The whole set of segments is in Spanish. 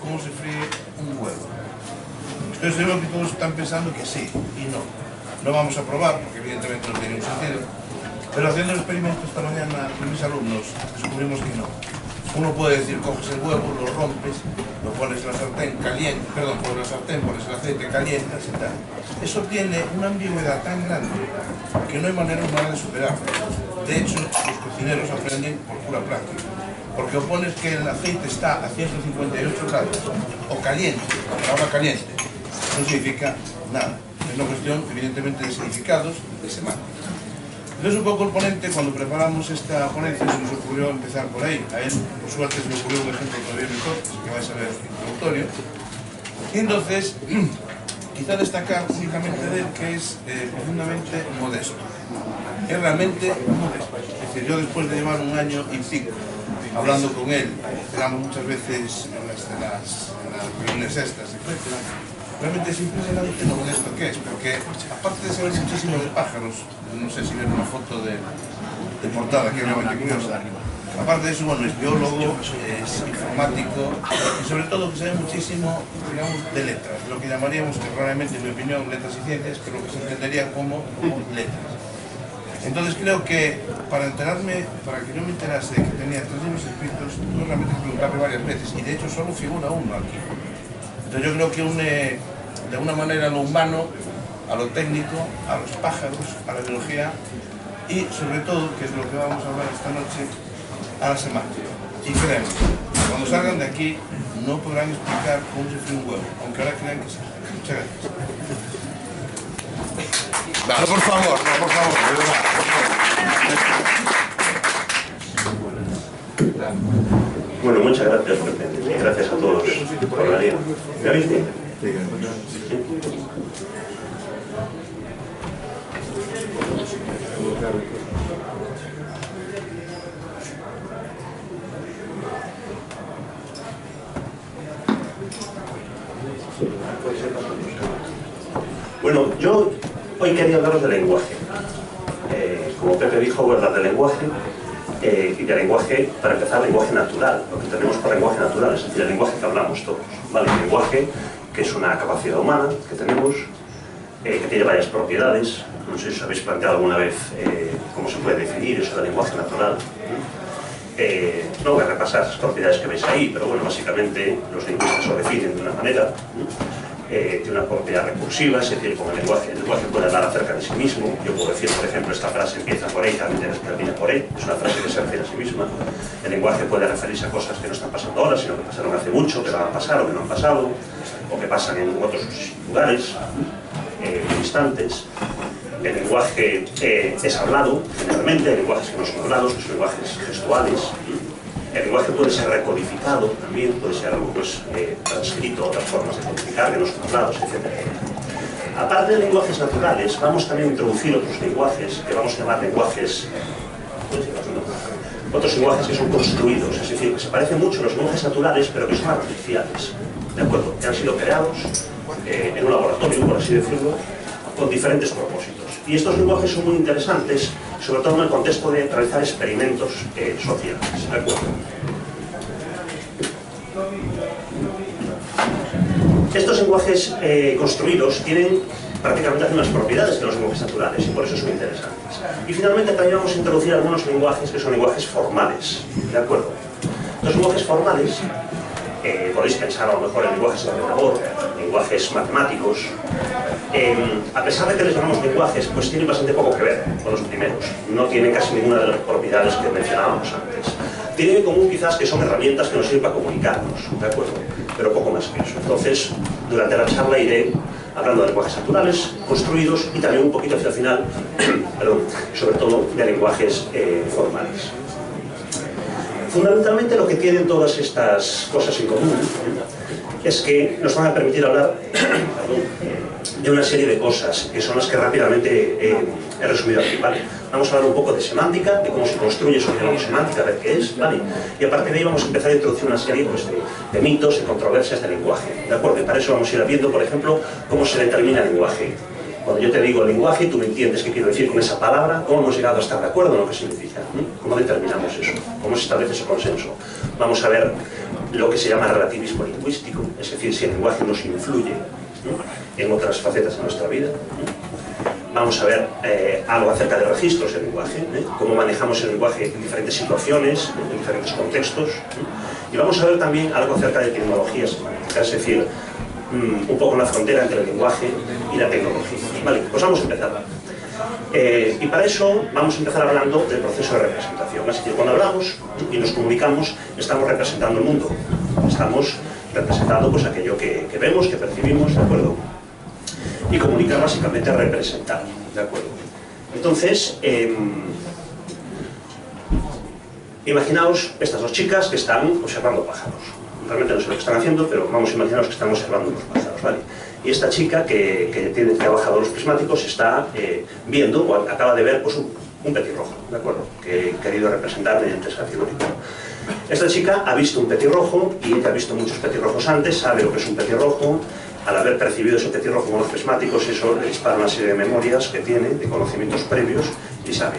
cómo se fríe un huevo. Estoy seguro que todos están pensando que sí y no. No vamos a probar porque evidentemente no tiene ningún sentido. Pero haciendo el experimento esta mañana con mis alumnos descubrimos que no. Uno puede decir, coges el huevo, lo rompes, lo pones en la sartén caliente, perdón, pones la sartén, pones el aceite, calientas y tal. Eso tiene una ambigüedad tan grande que no hay manera humana de superarlo. De hecho, los cocineros aprenden por pura práctica. Porque o pones que el aceite está a 158 grados o caliente, la palabra caliente, no significa nada. Es una cuestión, evidentemente, de significados de semántica. Entonces, un poco el ponente, cuando preparamos esta ponencia, se nos ocurrió empezar por ahí. A él, por suerte, se le ocurrió un ejemplo todavía mejor, que vais a ver introductorio. Y entonces, quizá destacar únicamente de él que es profundamente modesto. Es realmente modesto. Es decir, yo después de llevar un año y pico hablando con él, esperamos muchas veces en las reuniones estas, etc. Realmente es impresionante lo modesto que es, porque aparte de saber muchísimo de pájaros, no sé si ven una foto de portada que es realmente curiosa, aparte de eso, bueno, es biólogo, es informático y sobre todo que sabe muchísimo, digamos, de letras, lo que llamaríamos, que probablemente en mi opinión, letras y ciencias, pero que se entendería como letras. Entonces creo que para enterarme, para que yo me enterase de que tenía 3 libros escritos, tuve realmente que preguntarle varias veces, y de hecho solo figura uno aquí. Entonces yo creo que une de una manera lo humano, a lo técnico, a los pájaros, a la biología y sobre todo, que es lo que vamos a hablar esta noche, a la semántica. Y créanme, cuando salgan de aquí no podrán explicar cómo se fríe un huevo, aunque ahora crean que sí. Muchas gracias. No, por favor, no, por favor, de verdad, por favor. Bueno, muchas gracias, y gracias a todos por venir. ¿Me habéis bien? Sí. Bueno, yo hoy quería hablaros del lenguaje. Como Pepe dijo, voy a hablar del lenguaje. Y de lenguaje, para empezar, lenguaje natural, lo que tenemos por lenguaje natural, es decir, el lenguaje que hablamos todos, ¿vale? El lenguaje, que es una capacidad humana que tenemos, que tiene varias propiedades. No sé si os habéis planteado alguna vez cómo se puede definir eso del lenguaje natural. No voy a repasar las propiedades que veis ahí, pero bueno, básicamente los lingüistas lo definen de una manera. Tiene una propiedad recursiva, es decir, como el lenguaje puede hablar acerca de sí mismo. Yo puedo decir, por ejemplo, esta frase empieza por E y también termina por E, es una frase que se refiere a sí misma. El lenguaje puede referirse a cosas que no están pasando ahora, sino que pasaron hace mucho, que van a pasar o que no han pasado, o que pasan en otros lugares, instantes. El lenguaje es hablado, generalmente, hay lenguajes que no son hablados, que son lenguajes gestuales. El lenguaje puede ser recodificado también, puede ser algo transcrito, otras formas de codificar que no son hablados, etc. Aparte de lenguajes naturales, vamos también a introducir otros lenguajes que vamos a llamar lenguajes, otros lenguajes que son construidos, es decir, que se parecen mucho a los lenguajes naturales, pero que son artificiales, ¿de acuerdo? Que han sido creados en un laboratorio, por así decirlo, con diferentes propósitos. Y estos lenguajes son muy interesantes, sobre todo en el contexto de realizar experimentos sociales, ¿de acuerdo? Estos lenguajes construidos tienen prácticamente las mismas propiedades que los lenguajes naturales y por eso son interesantes. Y finalmente también vamos a introducir algunos lenguajes que son lenguajes formales, ¿de acuerdo? Los lenguajes formales, podéis pensar a lo mejor en lenguajes de ordenador, lenguajes matemáticos. A pesar de que les llamamos lenguajes, pues tienen bastante poco que ver con los primeros. No tienen casi ninguna de las propiedades que mencionábamos antes. Tienen en común quizás que son herramientas que nos sirven para comunicarnos, ¿de acuerdo? Pero poco más que eso. Entonces, durante la charla iré hablando de lenguajes naturales, construidos y también un poquito hacia el final, perdón, sobre todo de lenguajes formales. Fundamentalmente lo que tienen todas estas cosas en común es que nos van a permitir hablar de una serie de cosas que son las que rápidamente he resumido aquí, ¿vale? Vamos a hablar un poco de semántica, de cómo se construye eso que llamamos semántica, a ver qué es, ¿vale? Y a partir de ahí vamos a empezar a introducir una serie pues, de mitos y controversias del lenguaje, ¿de acuerdo? Y para eso vamos a ir viendo, por ejemplo, cómo se determina el lenguaje. Cuando yo te digo el lenguaje, tú me entiendes qué quiero decir con esa palabra, cómo hemos llegado a estar de acuerdo en lo que significa, ¿no? Cómo determinamos eso, cómo se establece ese consenso. Vamos a ver lo que se llama relativismo lingüístico, es decir, si el lenguaje nos influye en otras facetas de nuestra vida. Vamos a ver algo acerca de registros del lenguaje, cómo manejamos el lenguaje en diferentes situaciones, en diferentes contextos. Y vamos a ver también algo acerca de tecnologías semánticas, es decir, un poco la frontera entre el lenguaje y la tecnología. Vale, pues vamos a empezar. Y para eso vamos a empezar hablando del proceso de representación. Es decir, cuando hablamos y nos comunicamos, estamos representando el mundo. Estamos representando pues, aquello que vemos, que percibimos, ¿de acuerdo? Y comunicar básicamente es representar, ¿de acuerdo? Entonces, imaginaos estas dos chicas que están observando pájaros. Realmente no sé lo que están haciendo, pero vamos a imaginaros que están observando los pájaros, ¿vale? Y esta chica que ha bajado los prismáticos está viendo, o acaba de ver, pues un petirrojo, ¿de acuerdo? Que he querido representar mediante esa figurita. Esta chica ha visto un petirrojo y ella ha visto muchos petirrojos antes, sabe lo que es un petirrojo. Al haber percibido ese petirrojo con los prismáticos, eso le dispara una serie de memorias que tiene, de conocimientos previos, y sabe.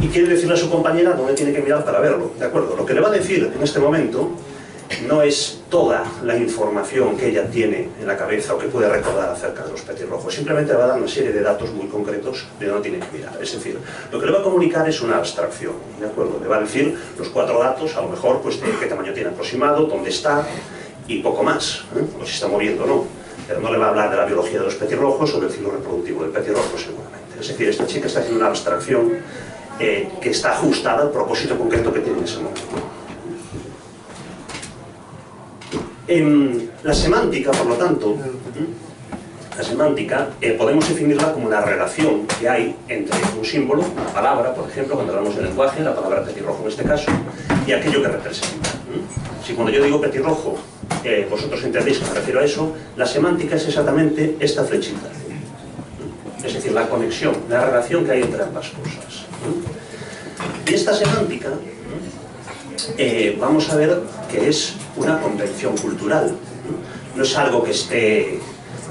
Y quiere decirle a su compañera dónde tiene que mirar para verlo, ¿de acuerdo? Lo que le va a decir en este momento no es toda la información que ella tiene en la cabeza o que puede recordar acerca de los petirrojos, simplemente le va a dar una serie de datos muy concretos de dónde tiene que mirar. Es decir, lo que le va a comunicar es una abstracción, ¿de acuerdo? Le va a decir los 4 datos, a lo mejor, pues de qué tamaño tiene aproximado, dónde está y poco más, o si está moviendo o no. Pero no le va a hablar de la biología de los petirrojos o del ciclo reproductivo del petirrojo, seguramente. Es decir, esta chica está haciendo una abstracción que está ajustada al propósito concreto que tiene en ese momento. La semántica, por lo tanto, la semántica podemos definirla como la relación que hay entre un símbolo, una palabra, por ejemplo, cuando hablamos del lenguaje, la palabra petirrojo en este caso, y aquello que representa. Si cuando yo digo petirrojo, vosotros entendéis que me refiero a eso, la semántica es exactamente esta flechita. Es decir, la conexión, la relación que hay entre ambas cosas. Y esta semántica, vamos a ver que es una convención cultural. No es algo que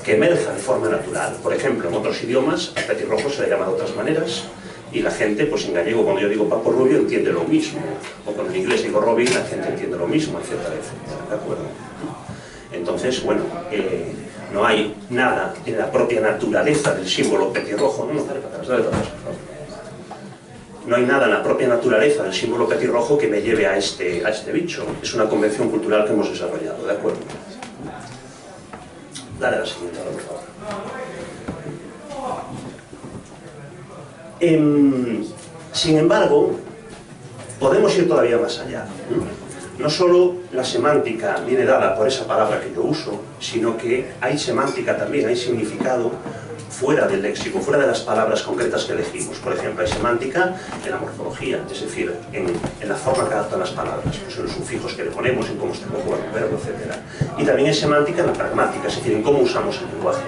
emerja de forma natural. Por ejemplo, en otros idiomas, al petirrojo se le llama de otras maneras, y la gente, pues en gallego, cuando yo digo Papo Rubio, entiende lo mismo. O cuando en inglés digo Robin, la gente entiende lo mismo, etcétera, etcétera. ¿De acuerdo? Entonces, bueno, no hay nada en la propia naturaleza del símbolo petirrojo. No, dale para atrás, por favor. No hay nada en la propia naturaleza del símbolo petirrojo que me lleve a este bicho. Es una convención cultural que hemos desarrollado, ¿de acuerdo? Dale a la siguiente, por favor. Sin embargo, podemos ir todavía más allá. No solo la semántica viene dada por esa palabra que yo uso, sino que hay semántica también, hay significado fuera del léxico, fuera de las palabras concretas que elegimos. Por ejemplo, hay semántica en la morfología, es decir, en la forma que adaptan las palabras, pues en los sufijos que le ponemos, en cómo está conjugado el verbo, etc. Y también hay semántica en la pragmática, es decir, en cómo usamos el lenguaje,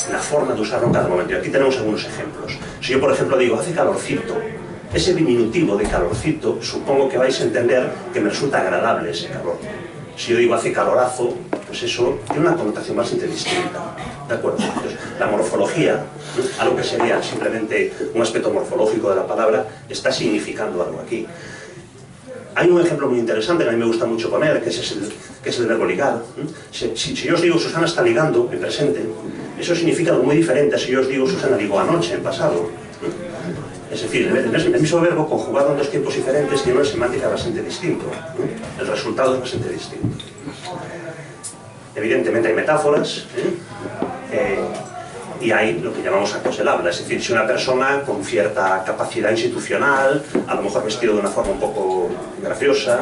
en la forma de usarlo en cada momento. Y aquí tenemos algunos ejemplos. Si yo, por ejemplo, digo, hace calorcito, ese diminutivo de calorcito, supongo que vais a entender que me resulta agradable ese calor. Si yo digo hace calorazo, pues eso tiene una connotación bastante distinta. ¿De acuerdo? Entonces, la morfología, algo que sería simplemente un aspecto morfológico de la palabra, está significando algo aquí. Hay un ejemplo muy interesante que a mí me gusta mucho poner, que es el verbo ligar. Si yo os digo Susana está ligando, en presente, eso significa algo muy diferente a si yo os digo Susana ligó anoche, en pasado. Es decir, el mismo verbo conjugado en dos tiempos diferentes tiene una semántica bastante distinta. El resultado es bastante distinto. Evidentemente hay metáforas, y hay lo que llamamos actos del habla. Es decir, si una persona con cierta capacidad institucional, a lo mejor vestido de una forma un poco graciosa,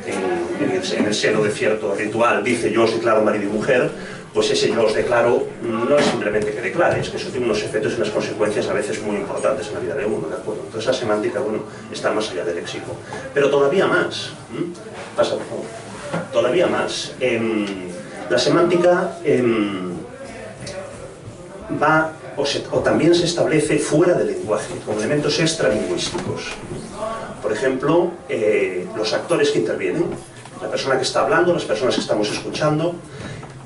en el seno de cierto ritual, dice yo os declaro marido y mujer, pues ese yo os declaro no es simplemente que declare, es que eso tiene unos efectos y unas consecuencias a veces muy importantes en la vida de uno, ¿de acuerdo? Entonces la semántica, bueno, está más allá del léxico. Pero todavía más, pasa por favor, todavía más, la semántica va o también se establece fuera del lenguaje, con elementos extralingüísticos. Por ejemplo, los actores que intervienen, la persona que está hablando, las personas que estamos escuchando,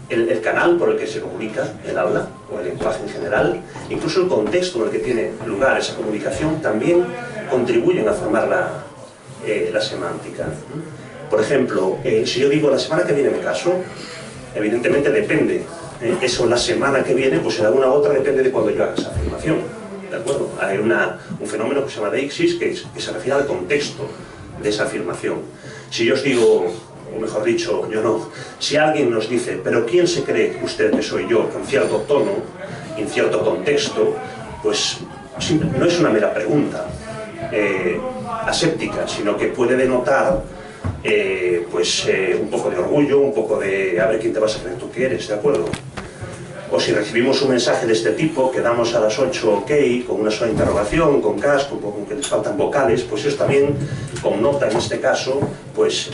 el canal por el que se comunica el habla, o el lenguaje en general, incluso el contexto en el que tiene lugar esa comunicación, también contribuyen a formar la semántica. Por ejemplo, si yo digo la semana que viene me caso, evidentemente depende. Eso la semana que viene, pues será una u otra, depende de cuando yo haga esa afirmación. ¿De acuerdo? Hay un fenómeno que se llama deixis, que se refiere al contexto de esa afirmación. Si yo os digo, o mejor dicho, yo no, si alguien nos dice, pero ¿quién se cree usted que soy yo? Con cierto tono, en cierto contexto, pues no es una mera pregunta aséptica, sino que puede denotar un poco de orgullo, un poco de a ver quién te vas a creer tú que eres, ¿de acuerdo? O si recibimos un mensaje de este tipo, que damos a las 8 OK, con una sola interrogación, con casco, con que les faltan vocales, pues eso también connota en este caso pues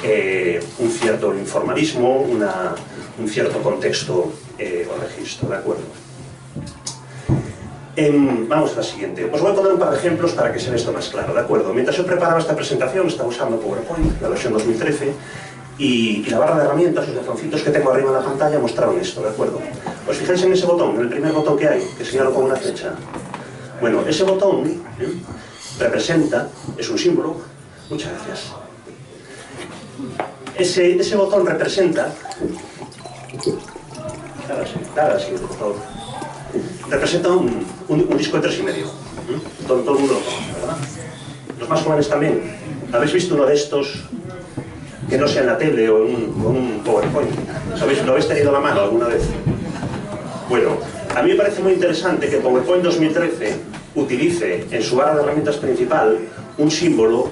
un cierto informalismo, un cierto contexto o registro, ¿de acuerdo? Vamos a la siguiente. Os voy a poner un par de ejemplos para que se vea esto más claro, ¿de acuerdo? Mientras yo preparaba esta presentación, estaba usando PowerPoint, la versión 2013, y la barra de herramientas, los botoncitos que tengo arriba en la pantalla mostraron esto, ¿de acuerdo? ¿Os fijáis en ese botón, en el primer botón que hay, que señalo con una flecha? Bueno, ese botón representa, es un símbolo, muchas gracias. Ese botón representa, por favor, representa un disco de 3,5. Todo el mundo lo conoce, ¿verdad? Los más jóvenes también. ¿Habéis visto uno de estos que no sea en la tele o en un PowerPoint? ¿Lo habéis tenido a la mano alguna vez? Bueno, a mí me parece muy interesante que PowerPoint 2013 utilice en su barra de herramientas principal un símbolo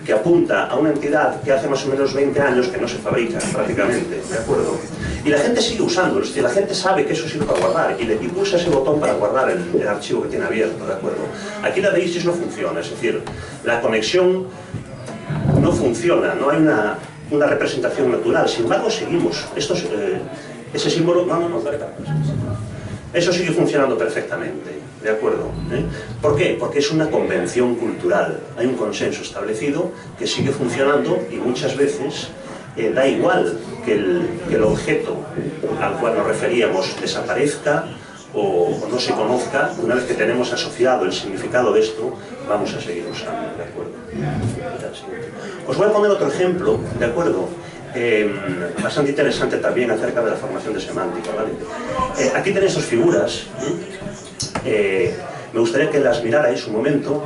que apunta a una entidad que hace más o menos 20 años que no se fabrica prácticamente, ¿de acuerdo? Y la gente sigue usándolo, es decir, la gente sabe que eso sirve para guardar y le pulsa ese botón para guardar el archivo que tiene abierto, ¿de acuerdo? Aquí la deixis no funciona, es decir, la conexión no funciona, no hay una representación natural, sin embargo seguimos. Ese símbolo, eso sigue funcionando perfectamente, ¿de acuerdo? ¿Por qué? Porque es una convención cultural, hay un consenso establecido que sigue funcionando y muchas veces da igual que el objeto al cual nos referíamos desaparezca o no se conozca. Una vez que tenemos asociado el significado de esto, vamos a seguir usando, ¿de acuerdo? Os voy a poner otro ejemplo, ¿de acuerdo? Bastante interesante también acerca de la formación de semántica, ¿vale? Aquí tenéis dos figuras. Me gustaría que las mirarais un momento.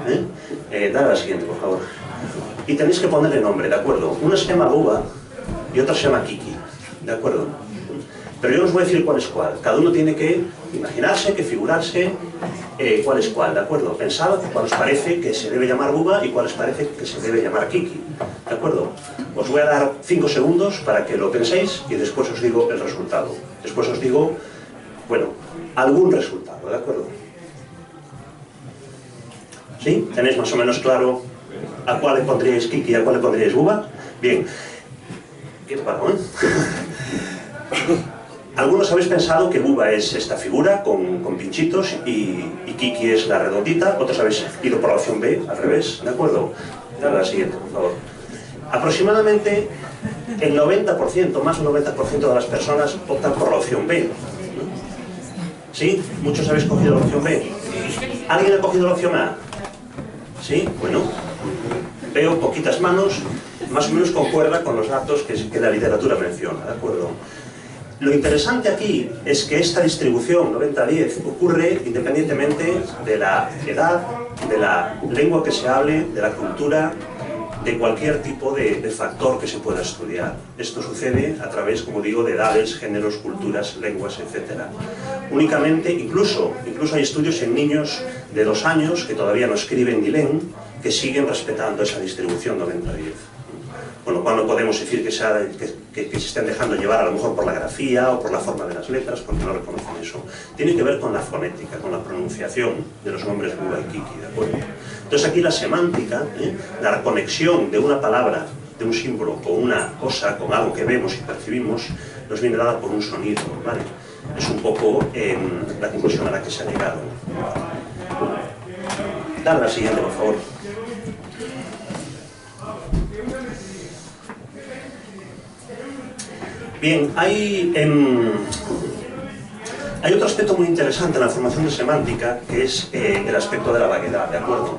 Dale a la siguiente, por favor. Y tenéis que ponerle nombre, ¿de acuerdo? Una se llama Buba y otra se llama Kiki, ¿de acuerdo? Pero yo os voy a decir cuál es cuál. Cada uno tiene que imaginarse, que figurarse cuál es cuál, ¿de acuerdo? Pensad cuál os parece que se debe llamar Buba y cuál os parece que se debe llamar Kiki, ¿de acuerdo? Os voy a dar 5 segundos para que lo penséis y después os digo el resultado. Después os digo, bueno, algún resultado, ¿de acuerdo? ¿Sí? ¿Tenéis más o menos claro a cuál le pondríais Kiki y a cuál le pondríais Buba? Bien. ¿Qué paro, Algunos habéis pensado que Buba es esta figura con pinchitos y Kiki es la redondita, otros habéis ido por la opción B, al revés, ¿de acuerdo? Dale a la siguiente, por favor. Aproximadamente el 90%, más del 90% de las personas optan por la opción B. ¿Sí? ¿Muchos habéis cogido la opción B? ¿Alguien ha cogido la opción A? ¿Sí? Bueno, veo poquitas manos, más o menos concuerda con los datos que la literatura menciona, ¿de acuerdo? Lo interesante aquí es que esta distribución 90-10 ocurre independientemente de la edad, de la lengua que se hable, de la cultura, de cualquier tipo de factor que se pueda estudiar. Esto sucede a través, como digo, de edades, géneros, culturas, lenguas, etc. Únicamente, incluso hay estudios en niños de 2 años que todavía no escriben ni leen, que siguen respetando esa distribución 90-10. Con lo cual no podemos decir que se estén dejando llevar a lo mejor por la grafía o por la forma de las letras, porque no reconocen eso. Tiene que ver con la fonética, con la pronunciación de los nombres Buba y Kiki, ¿de acuerdo? Entonces aquí la semántica, la conexión de una palabra, de un símbolo con una cosa, con algo que vemos y percibimos, nos viene dada por un sonido, ¿vale? Es un poco la conclusión a la que se ha llegado. Dale a la siguiente, por favor. Bien, hay otro aspecto muy interesante en la formación de semántica, que es el aspecto de la vaguedad, ¿de acuerdo?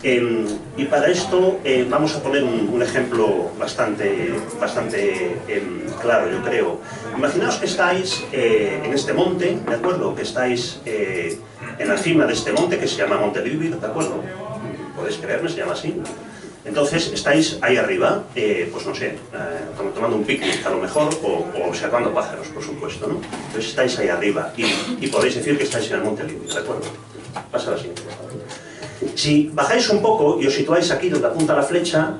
Y para esto vamos a poner un ejemplo bastante claro, yo creo. Imaginaos que estáis en este monte, ¿de acuerdo? Que estáis en la cima de este monte que se llama Monte Líbir, ¿de acuerdo? Podéis creerme, se llama así. Entonces estáis ahí arriba, pues no sé, tomando un picnic a lo mejor, o observando pájaros, por supuesto, ¿no? Entonces estáis ahí arriba y podéis decir que estáis en el Monte Líbir, ¿de acuerdo? Pasa la siguiente, por favor. Si bajáis un poco y os situáis aquí donde apunta la flecha,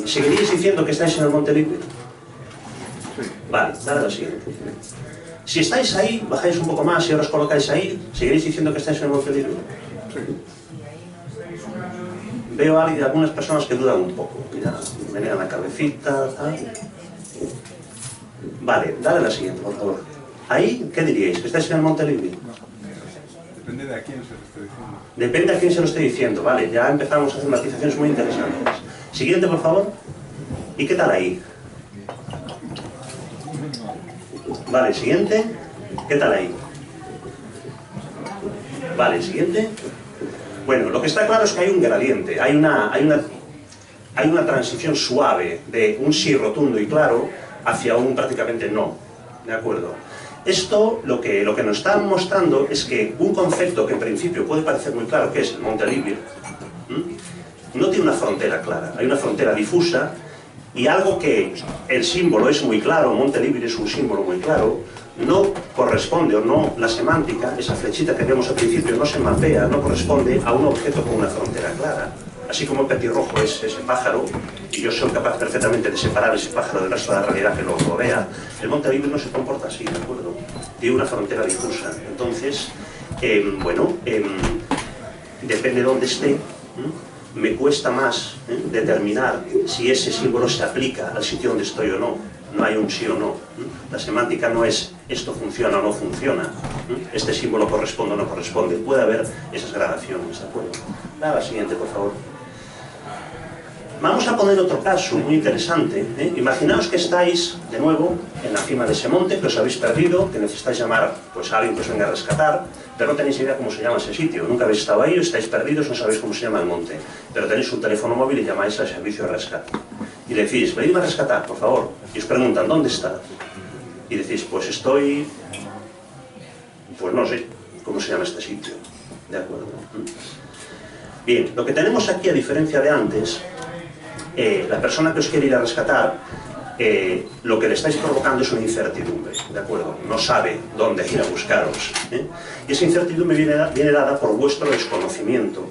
¿seguiríais diciendo que estáis en el Monte Líbir? Vale, dale a la siguiente. Si estáis ahí, bajáis un poco más y ahora os colocáis ahí, ¿seguiréis diciendo que estáis en el Monte Líbir? Veo a algunas personas que dudan un poco. Mira, menean la cabecita, tal. Vale, dale a la siguiente, por favor. Ahí, ¿qué diríais? ¿Que estáis en el Monte Líbir? Depende de a quién se lo esté diciendo. Depende a quién se lo esté diciendo, vale. Ya empezamos a hacer matizaciones muy interesantes. Siguiente, por favor. ¿Y qué tal ahí? Vale, siguiente. ¿Qué tal ahí? Vale, siguiente. Bueno, lo que está claro es que hay un gradiente, hay una transición suave de un sí rotundo y claro hacia un prácticamente no, ¿de acuerdo? Esto lo que nos está mostrando es que un concepto que en principio puede parecer muy claro, que es el Monte Líbir, no tiene una frontera clara, hay una frontera difusa y algo que el símbolo es muy claro, Monte Líbir es un símbolo muy claro, no corresponde, o no, la semántica, esa flechita que vemos al principio no se mapea, no corresponde a un objeto con una frontera clara. Así como el petirrojo es ese pájaro, y yo soy capaz perfectamente de separar ese pájaro del resto de la realidad que lo rodea, el Monte Líbir no se comporta así, ¿de acuerdo? Tiene una frontera difusa. Entonces, depende de dónde esté, me cuesta más determinar si ese símbolo se aplica al sitio donde estoy o no. No hay un sí o no. La semántica no es esto funciona o no funciona. Este símbolo corresponde o no corresponde. Puede haber esas gradaciones, ¿de acuerdo? La siguiente, por favor. Vamos a poner otro caso muy interesante. Imaginaos que estáis, de nuevo, en la cima de ese monte, que os habéis perdido, que necesitáis llamar pues, a alguien que os venga a rescatar, pero no tenéis idea cómo se llama ese sitio. Nunca habéis estado ahí, estáis perdidos, no sabéis cómo se llama el monte. Pero tenéis un teléfono móvil y llamáis al servicio de rescate. Y le decís, venidme a rescatar, por favor. Y os preguntan, ¿dónde está? Y decís, pues estoy... Pues no sé cómo se llama este sitio. ¿De acuerdo? Bien, lo que tenemos aquí, a diferencia de antes, la persona que os quiere ir a rescatar, lo que le estáis provocando es una incertidumbre, ¿de acuerdo? No sabe dónde ir a buscaros. Y esa incertidumbre viene dada por vuestro desconocimiento.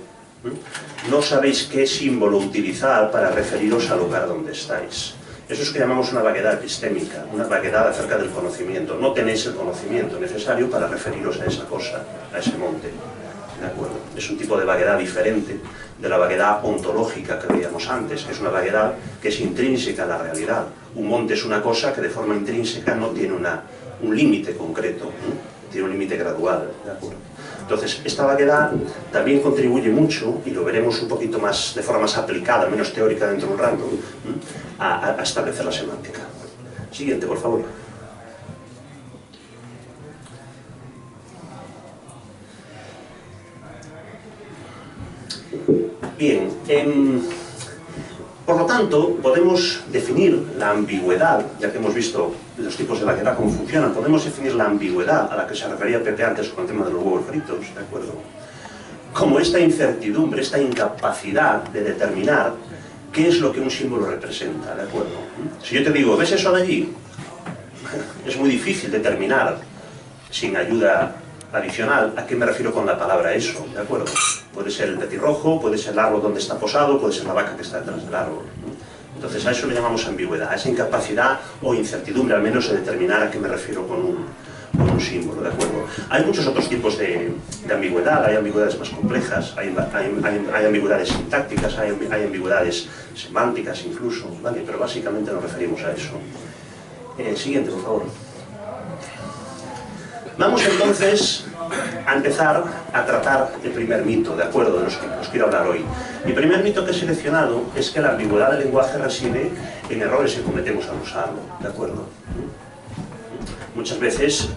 No sabéis qué símbolo utilizar para referiros al lugar donde estáis. Eso es lo que llamamos una vaguedad epistémica, una vaguedad acerca del conocimiento. No tenéis el conocimiento necesario para referiros a esa cosa, a ese monte. ¿De acuerdo? Es un tipo de vaguedad diferente de la vaguedad ontológica que veíamos antes, que es una vaguedad que es intrínseca a la realidad. Un monte es una cosa que de forma intrínseca no tiene un límite concreto, tiene un límite gradual. ¿De acuerdo? Entonces, esta vaguedad también contribuye mucho, y lo veremos un poquito más, de forma más aplicada, menos teórica dentro de un rato, a establecer la semántica. Siguiente, por favor. Bien, por lo tanto, podemos definir la ambigüedad, ya que hemos visto los tipos de vaguedad, cómo funcionan, podemos definir la ambigüedad a la que se refería Pepe antes con el tema de los huevos fritos, ¿de acuerdo? Como esta incertidumbre, esta incapacidad de determinar qué es lo que un símbolo representa, ¿de acuerdo? Si yo te digo, ¿ves eso de allí? Es muy difícil determinar, sin ayuda adicional, a qué me refiero con la palabra eso, ¿de acuerdo? Puede ser el petirrojo, puede ser el árbol donde está posado, puede ser la vaca que está detrás del árbol, ¿no? Entonces a eso le llamamos ambigüedad, a esa incapacidad o incertidumbre al menos de determinar a qué me refiero con un símbolo, ¿de acuerdo? Hay muchos otros tipos de ambigüedad, hay ambigüedades más complejas, hay ambigüedades sintácticas, hay ambigüedades semánticas incluso, ¿vale? Pero básicamente nos referimos a eso. Siguiente, por favor. Vamos entonces a empezar a tratar el primer mito, ¿de acuerdo?, de los que os quiero hablar hoy. Mi primer mito que he seleccionado es que la ambigüedad del lenguaje reside en errores que cometemos al usarlo, ¿de acuerdo? Muchas veces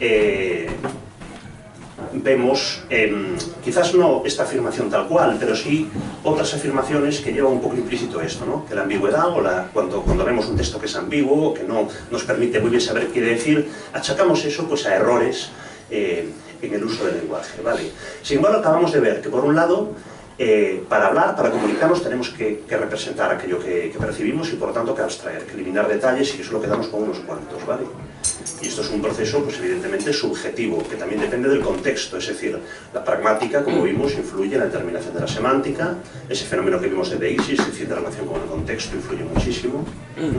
vemos, quizás no esta afirmación tal cual, pero sí otras afirmaciones que llevan un poco implícito esto, ¿no? Que la ambigüedad, o cuando vemos un texto que es ambiguo, que no nos permite muy bien saber qué quiere decir, achacamos eso pues a errores en el uso del lenguaje, ¿vale? Sin embargo, acabamos de ver que, por un lado, para hablar, para comunicarnos, tenemos que representar aquello que percibimos y, por lo tanto, que abstraer, que eliminar detalles, y que solo quedamos con unos cuantos, ¿vale? Y esto es un proceso, pues evidentemente, subjetivo, que también depende del contexto, es decir, la pragmática, como vimos, influye en la determinación de la semántica, ese fenómeno que vimos de deixis, es decir, de relación con el contexto, influye muchísimo,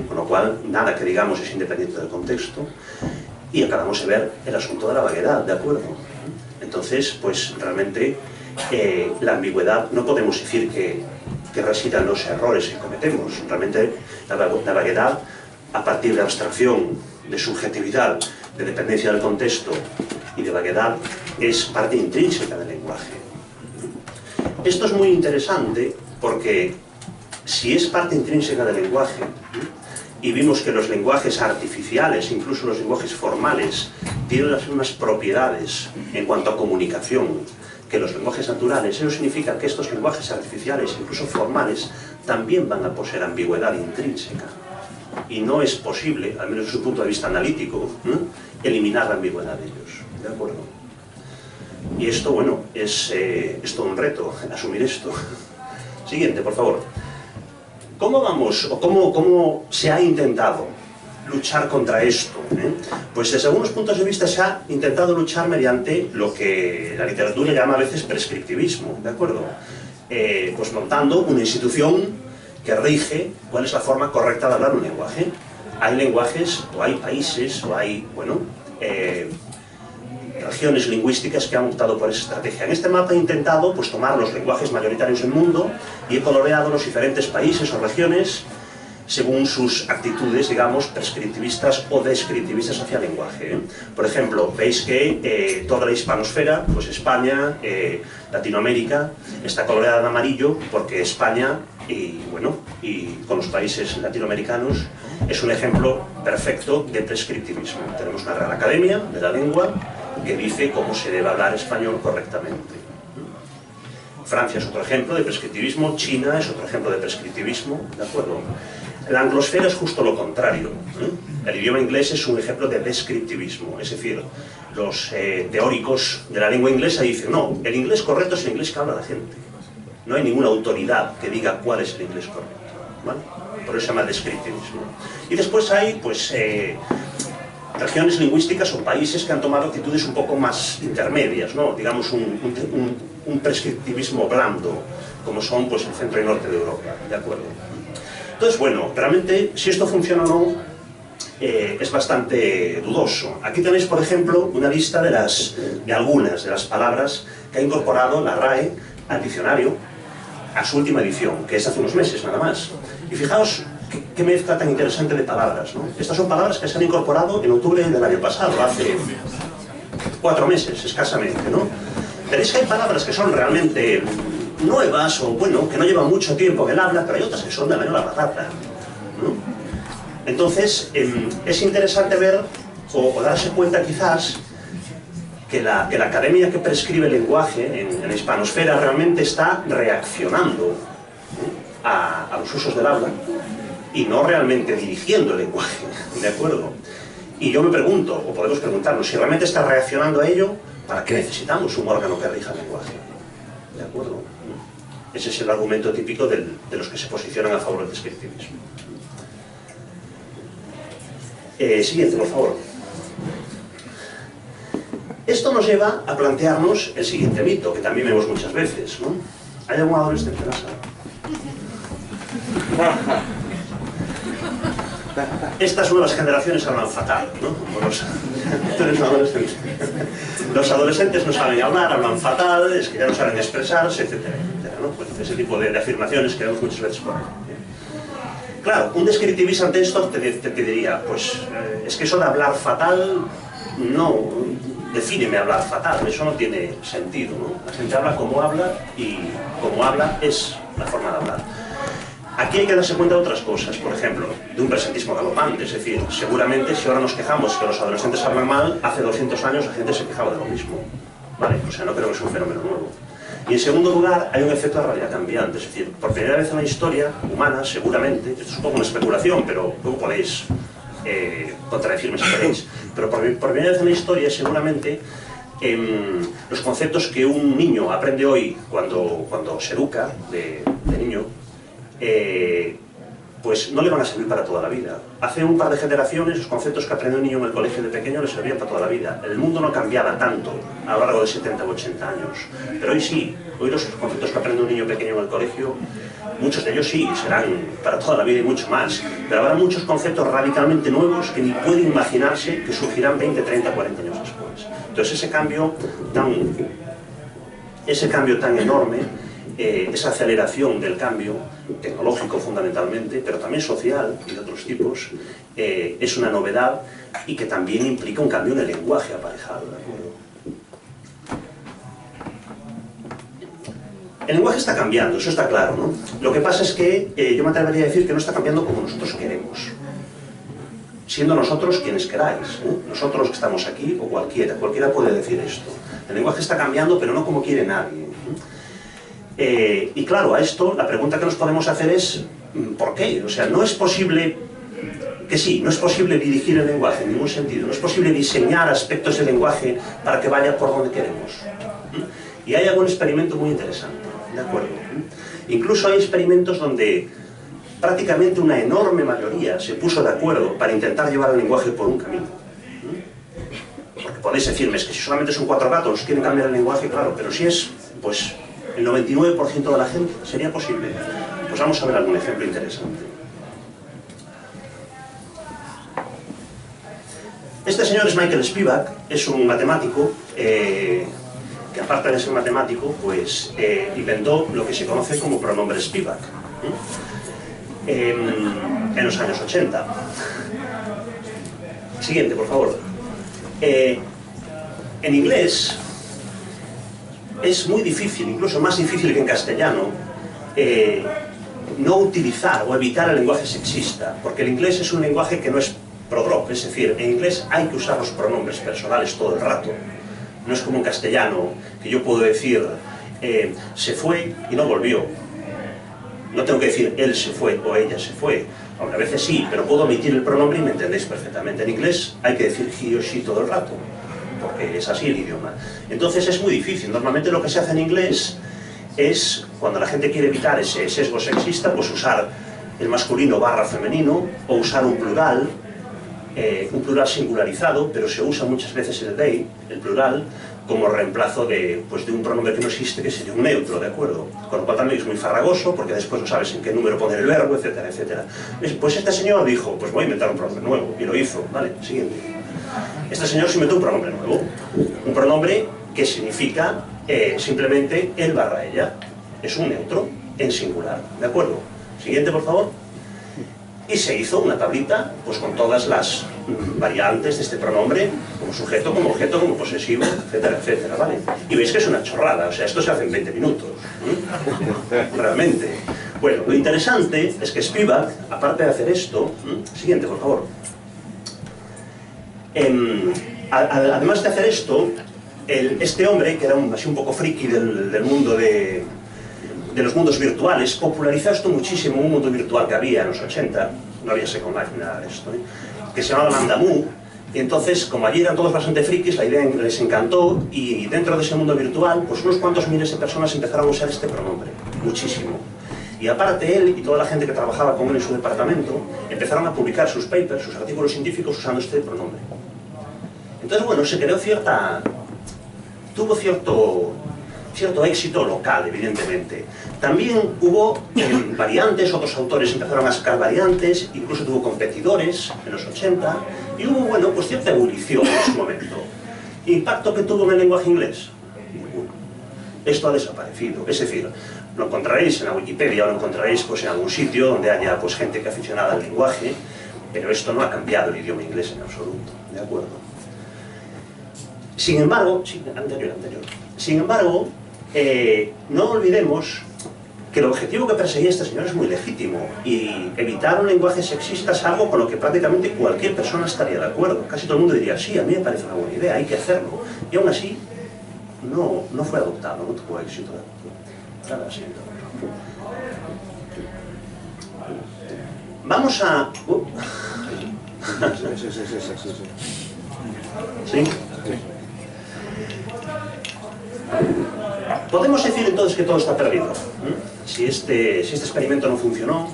con lo cual, nada que digamos es independiente del contexto, y acabamos de ver el asunto de la vaguedad, ¿de acuerdo? Entonces, pues realmente, la ambigüedad no podemos decir que resida en los errores que cometemos, realmente la vaguedad, a partir de abstracción, de subjetividad, de dependencia del contexto y de vaguedad, es parte intrínseca del lenguaje. Esto es muy interesante porque si es parte intrínseca del lenguaje, y vimos que los lenguajes artificiales, incluso los lenguajes formales, tienen las mismas propiedades en cuanto a comunicación que los lenguajes naturales, eso significa que estos lenguajes artificiales, incluso formales, también van a poseer ambigüedad intrínseca. Y no es posible, al menos desde su punto de vista analítico, eliminar la ambigüedad de ellos, ¿de acuerdo? Y esto, bueno, es todo un reto, asumir esto. Siguiente, por favor. ¿Cómo vamos, o cómo se ha intentado luchar contra esto? Pues desde algunos puntos de vista se ha intentado luchar mediante lo que la literatura llama a veces prescriptivismo, ¿de acuerdo? Pues montando una institución que rige cuál es la forma correcta de hablar un lenguaje. Hay lenguajes, o hay países, o hay, bueno, regiones lingüísticas que han optado por esa estrategia. En este mapa he intentado pues, tomar los lenguajes mayoritarios del mundo y he coloreado los diferentes países o regiones según sus actitudes, digamos, prescriptivistas o descriptivistas hacia el lenguaje. Por ejemplo, veis que toda la hispanosfera, pues España, Latinoamérica, está coloreada en amarillo porque España, y bueno, y con los países latinoamericanos, es un ejemplo perfecto de prescriptivismo. Tenemos una Real Academia de la Lengua que dice cómo se debe hablar español correctamente. Francia es otro ejemplo de prescriptivismo, China es otro ejemplo de prescriptivismo, ¿de acuerdo? La anglosfera es justo lo contrario. El idioma inglés es un ejemplo de descriptivismo, es decir, los teóricos de la lengua inglesa dicen, no, el inglés correcto es el inglés que habla la gente. No hay ninguna autoridad que diga cuál es el inglés correcto, ¿vale? Por eso se llama descriptivismo. Y después hay, pues, regiones lingüísticas o países que han tomado actitudes un poco más intermedias, ¿no? Digamos un prescriptivismo blando, como son pues, el centro y norte de Europa, ¿de acuerdo? Entonces, bueno, realmente, si esto funciona o no, es bastante dudoso. Aquí tenéis, por ejemplo, una lista de algunas de las palabras que ha incorporado la RAE al diccionario, a su última edición, que es hace unos meses nada más. Y fijaos qué mezcla tan interesante de palabras, ¿no? Estas son palabras que se han incorporado en octubre del año pasado, hace 4 meses escasamente, ¿no? Veréis que hay palabras que son realmente nuevas o, bueno, que no llevan mucho tiempo en el habla, pero hay otras que son del año la patata, ¿no? Entonces, es interesante ver o darse cuenta quizás que la academia que prescribe el lenguaje en la hispanosfera realmente está reaccionando a los usos del habla y no realmente dirigiendo el lenguaje, ¿de acuerdo? Y yo me pregunto, o podemos preguntarnos, si realmente está reaccionando a ello, ¿para qué necesitamos un órgano que rija el lenguaje? ¿De acuerdo? Ese es el argumento típico de los que se posicionan a favor del descriptivismo. Siguiente, por favor. Esto nos lleva a plantearnos el siguiente mito, que también vemos muchas veces, ¿no? ¿Hay algún adolescente en la sala? Estas nuevas generaciones hablan fatal, ¿no? Los adolescentes no saben hablar, hablan fatal, es que ya no saben expresarse, etcétera, etcétera, ¿no? Pues ese tipo de afirmaciones que vemos muchas veces por ahí. Claro, un descriptivista ante esto te diría, pues, es que eso de hablar fatal, no, defíneme hablar fatal, eso no tiene sentido, ¿no? La gente habla como habla y como habla es la forma de hablar. Aquí hay que darse cuenta de otras cosas, por ejemplo, de un presentismo galopante, es decir, seguramente si ahora nos quejamos que los adolescentes hablan mal, hace 200 años la gente se quejaba de lo mismo, ¿vale? O sea, no creo que sea un fenómeno nuevo. Y en segundo lugar, hay un efecto de realidad cambiante, es decir, por primera vez en la historia humana, seguramente, esto es un poco una especulación, pero luego podéis contradecirme si queréis, pero por primera vez en la historia, seguramente, los conceptos que un niño aprende hoy cuando se educa de niño, pues no le van a servir para toda la vida. Hace un par de generaciones, los conceptos que aprendió un niño en el colegio de pequeño le servían para toda la vida. El mundo no cambiaba tanto a lo largo de 70 o 80 años. Pero hoy sí, hoy los conceptos que aprende un niño pequeño en el colegio, muchos de ellos sí, serán para toda la vida y mucho más. Pero habrá muchos conceptos radicalmente nuevos que ni puede imaginarse que surgirán 20, 30, 40 años después. Entonces ese cambio tan enorme, esa aceleración del cambio, tecnológico fundamentalmente, pero también social y de otros tipos, es una novedad y que también implica un cambio en el lenguaje aparejado, ¿de acuerdo? El lenguaje está cambiando, eso está claro, ¿no? Lo que pasa es que yo me atrevería a decir que no está cambiando como nosotros queremos, siendo nosotros quienes queráis, ¿eh? Nosotros que estamos aquí o cualquiera puede decir esto. El lenguaje está cambiando, pero no como quiere nadie. Y claro, a esto la pregunta que nos podemos hacer es ¿por qué? O sea, no es posible que sí, no es posible dirigir el lenguaje en ningún sentido, no es posible diseñar aspectos del lenguaje para que vaya por donde queremos. Y hay algún experimento muy interesante, ¿de acuerdo? Incluso hay experimentos donde prácticamente una enorme mayoría se puso de acuerdo para intentar llevar el lenguaje por un camino. Porque podéis decirme, es que si solamente son 4 gatos los quieren cambiar el lenguaje, claro, pero si es, pues, el 99% de la gente, ¿sería posible? Pues vamos a ver algún ejemplo interesante. Este señor es Michael Spivak, es un matemático que aparte de ser matemático, pues inventó lo que se conoce como pronombre Spivak en los años 80. Siguiente, por favor. En inglés es muy difícil, incluso más difícil que en castellano, no utilizar o evitar el lenguaje sexista, porque el inglés es un lenguaje que no es prodrop, es decir, en inglés hay que usar los pronombres personales todo el rato. No es como en castellano, que yo puedo decir se fue y no volvió. No tengo que decir él se fue o ella se fue. Aunque a veces sí, pero puedo omitir el pronombre y me entendéis perfectamente. En inglés hay que decir he o she todo el rato, porque es así el idioma. Entonces es muy difícil. Normalmente lo que se hace en inglés es, cuando la gente quiere evitar ese sesgo sexista, pues usar el masculino barra femenino, o usar un plural singularizado, pero se usa muchas veces el they, el plural, como reemplazo de un pronombre que no existe, que sería un neutro, ¿de acuerdo? Con lo cual también es muy farragoso, porque después no sabes en qué número poner el verbo, etcétera, etcétera. Pues este señor dijo, pues voy a inventar un pronombre nuevo, y lo hizo, ¿vale? Siguiente. Este señor se inventó un pronombre nuevo, un pronombre que significa simplemente él barra ella, es un neutro en singular, ¿de acuerdo? Siguiente, por favor. Y se hizo una tablita pues con todas las variantes de este pronombre, como sujeto, como objeto, como posesivo, etcétera, etcétera, ¿vale? Y veis que es una chorrada, o sea, esto se hace en 20 minutos, realmente. Bueno, lo interesante es que Spivak, aparte de hacer esto, siguiente, por favor. Además de hacer esto, este hombre, que era así un poco friki del mundo de los mundos virtuales, popularizó esto muchísimo, un mundo virtual que había en los 80, no había Second Life ni nada de esto, que se llamaba Mandamu, y entonces, como allí eran todos bastante frikis, la idea les encantó, y dentro de ese mundo virtual, pues unos cuantos miles de personas empezaron a usar este pronombre, muchísimo. Y aparte él y toda la gente que trabajaba con él en su departamento, empezaron a publicar sus papers, sus artículos científicos usando este pronombre. Entonces, bueno, se creó tuvo cierto éxito local, evidentemente. También hubo variantes, otros autores empezaron a sacar variantes, incluso tuvo competidores en los 80, y hubo, bueno, pues cierta ebullición en su momento. ¿Impacto que tuvo en el lenguaje inglés? Ninguno. Esto ha desaparecido, es decir, lo encontraréis en la Wikipedia o lo encontraréis pues, en algún sitio donde haya pues, gente que aficionada al lenguaje, pero esto no ha cambiado el idioma inglés en absoluto, ¿de acuerdo? Sin embargo, Sin embargo, no olvidemos que el objetivo que perseguía este señor es muy legítimo, y evitar un lenguaje sexista es algo con lo que prácticamente cualquier persona estaría de acuerdo. Casi todo el mundo diría, sí, a mí me parece una buena idea, hay que hacerlo. Y aún así, no fue adoptado, no tuvo éxito. Vamos a... ¿Sí? Podemos decir entonces que todo está perdido. Si este experimento no funcionó,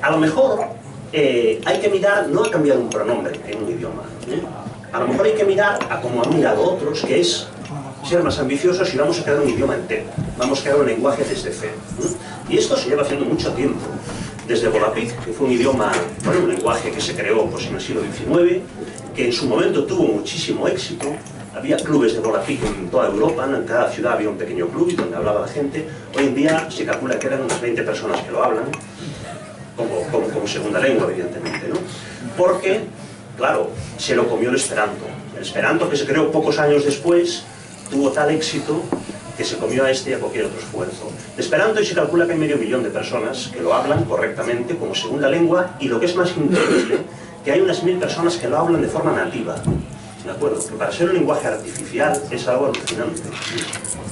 a lo mejor hay que mirar no a cambiar un pronombre en un idioma. A lo mejor hay que mirar a como han mirado otros, que es ser más ambiciosos y vamos a crear un idioma entero. Vamos a crear un lenguaje desde cero. Y esto se lleva haciendo mucho tiempo. Desde Volapük, que fue un idioma, bueno, un lenguaje que se creó pues, en el siglo XIX, que en su momento tuvo muchísimo éxito. Había clubes de Volapük en toda Europa, en cada ciudad había un pequeño club donde hablaba la gente. Hoy en día se calcula que eran unas 20 personas que lo hablan, como segunda lengua, evidentemente, ¿no? Porque, claro, se lo comió el Esperanto. El Esperanto, que se creó pocos años después, tuvo tal éxito que se comió a este y a cualquier otro esfuerzo. De Esperanto y se calcula que hay 500.000 de personas que lo hablan correctamente como segunda lengua y lo que es más increíble, que hay unas 1000 personas que lo hablan de forma nativa. ¿De acuerdo? Que para ser un lenguaje artificial es algo alucinante.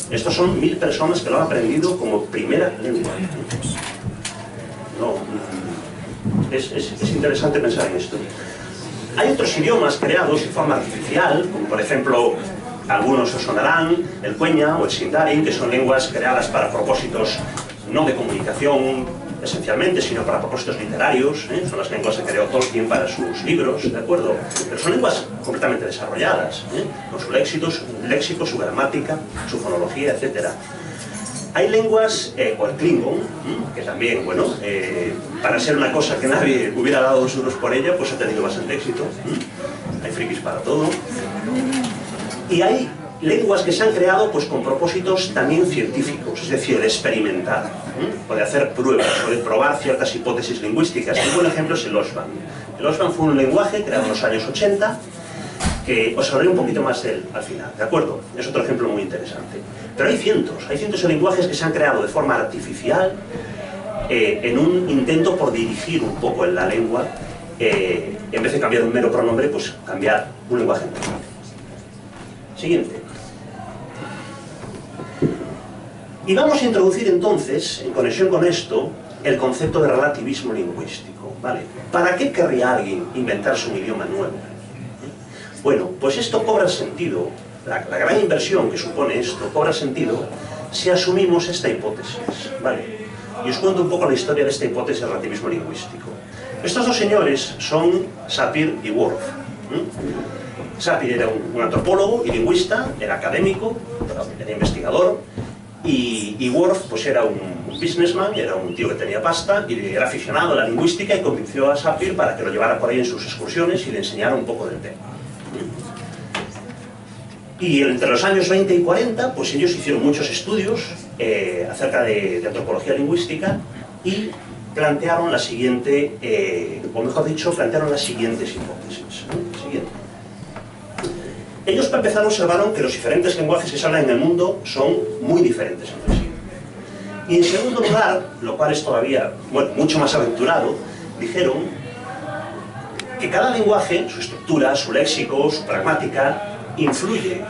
Estos son 1000 personas que lo han aprendido como primera lengua. No, es interesante pensar en esto. Hay otros idiomas creados de forma artificial, como por ejemplo, algunos os sonarán, el Quenya o el Sindarin, que son lenguas creadas para propósitos no de comunicación esencialmente, sino para propósitos literarios. Son las lenguas que creó Tolkien para sus libros, ¿de acuerdo? Pero son lenguas completamente desarrolladas, con su léxico, su gramática, su fonología, etc. Hay lenguas, o el Klingon, que también, bueno, para ser una cosa que nadie hubiera dado 2 euros por ella, pues ha tenido bastante éxito. Hay frikis para todo. Y hay lenguas que se han creado pues, con propósitos también científicos, es decir, de experimentar, o de hacer pruebas, o de probar ciertas hipótesis lingüísticas. Un buen ejemplo es el Osban. El Osban fue un lenguaje creado en los años 80, que os hablaré un poquito más de él al final, ¿de acuerdo? Es otro ejemplo muy interesante. Pero hay cientos de lenguajes que se han creado de forma artificial en un intento por dirigir un poco en la lengua, en vez de cambiar un mero pronombre, pues cambiar un lenguaje entero. Siguiente. Y vamos a introducir entonces, en conexión con esto, el concepto de relativismo lingüístico, ¿vale? ¿Para qué querría alguien inventarse un idioma nuevo? Bueno, pues esto cobra sentido, la gran inversión que supone esto cobra sentido si asumimos esta hipótesis, ¿vale? Y os cuento un poco la historia de esta hipótesis de relativismo lingüístico. Estos dos señores son Sapir y Whorf. Sapir era un antropólogo y lingüista, era académico, era investigador, y Whorf pues era un businessman, era un tío que tenía pasta y era aficionado a la lingüística y convenció a Sapir para que lo llevara por ahí en sus excursiones y le enseñara un poco del tema. Y entre los años 20 y 40, pues ellos hicieron muchos estudios acerca de antropología lingüística y plantearon la siguiente, o mejor dicho, plantearon las siguientes hipótesis. Siguiente. Ellos, para empezar, observaron que los diferentes lenguajes que se hablan en el mundo son muy diferentes entre sí. Y en segundo lugar, lo cual es todavía, bueno, mucho más aventurado, dijeron que cada lenguaje, su estructura, su léxico, su pragmática, influye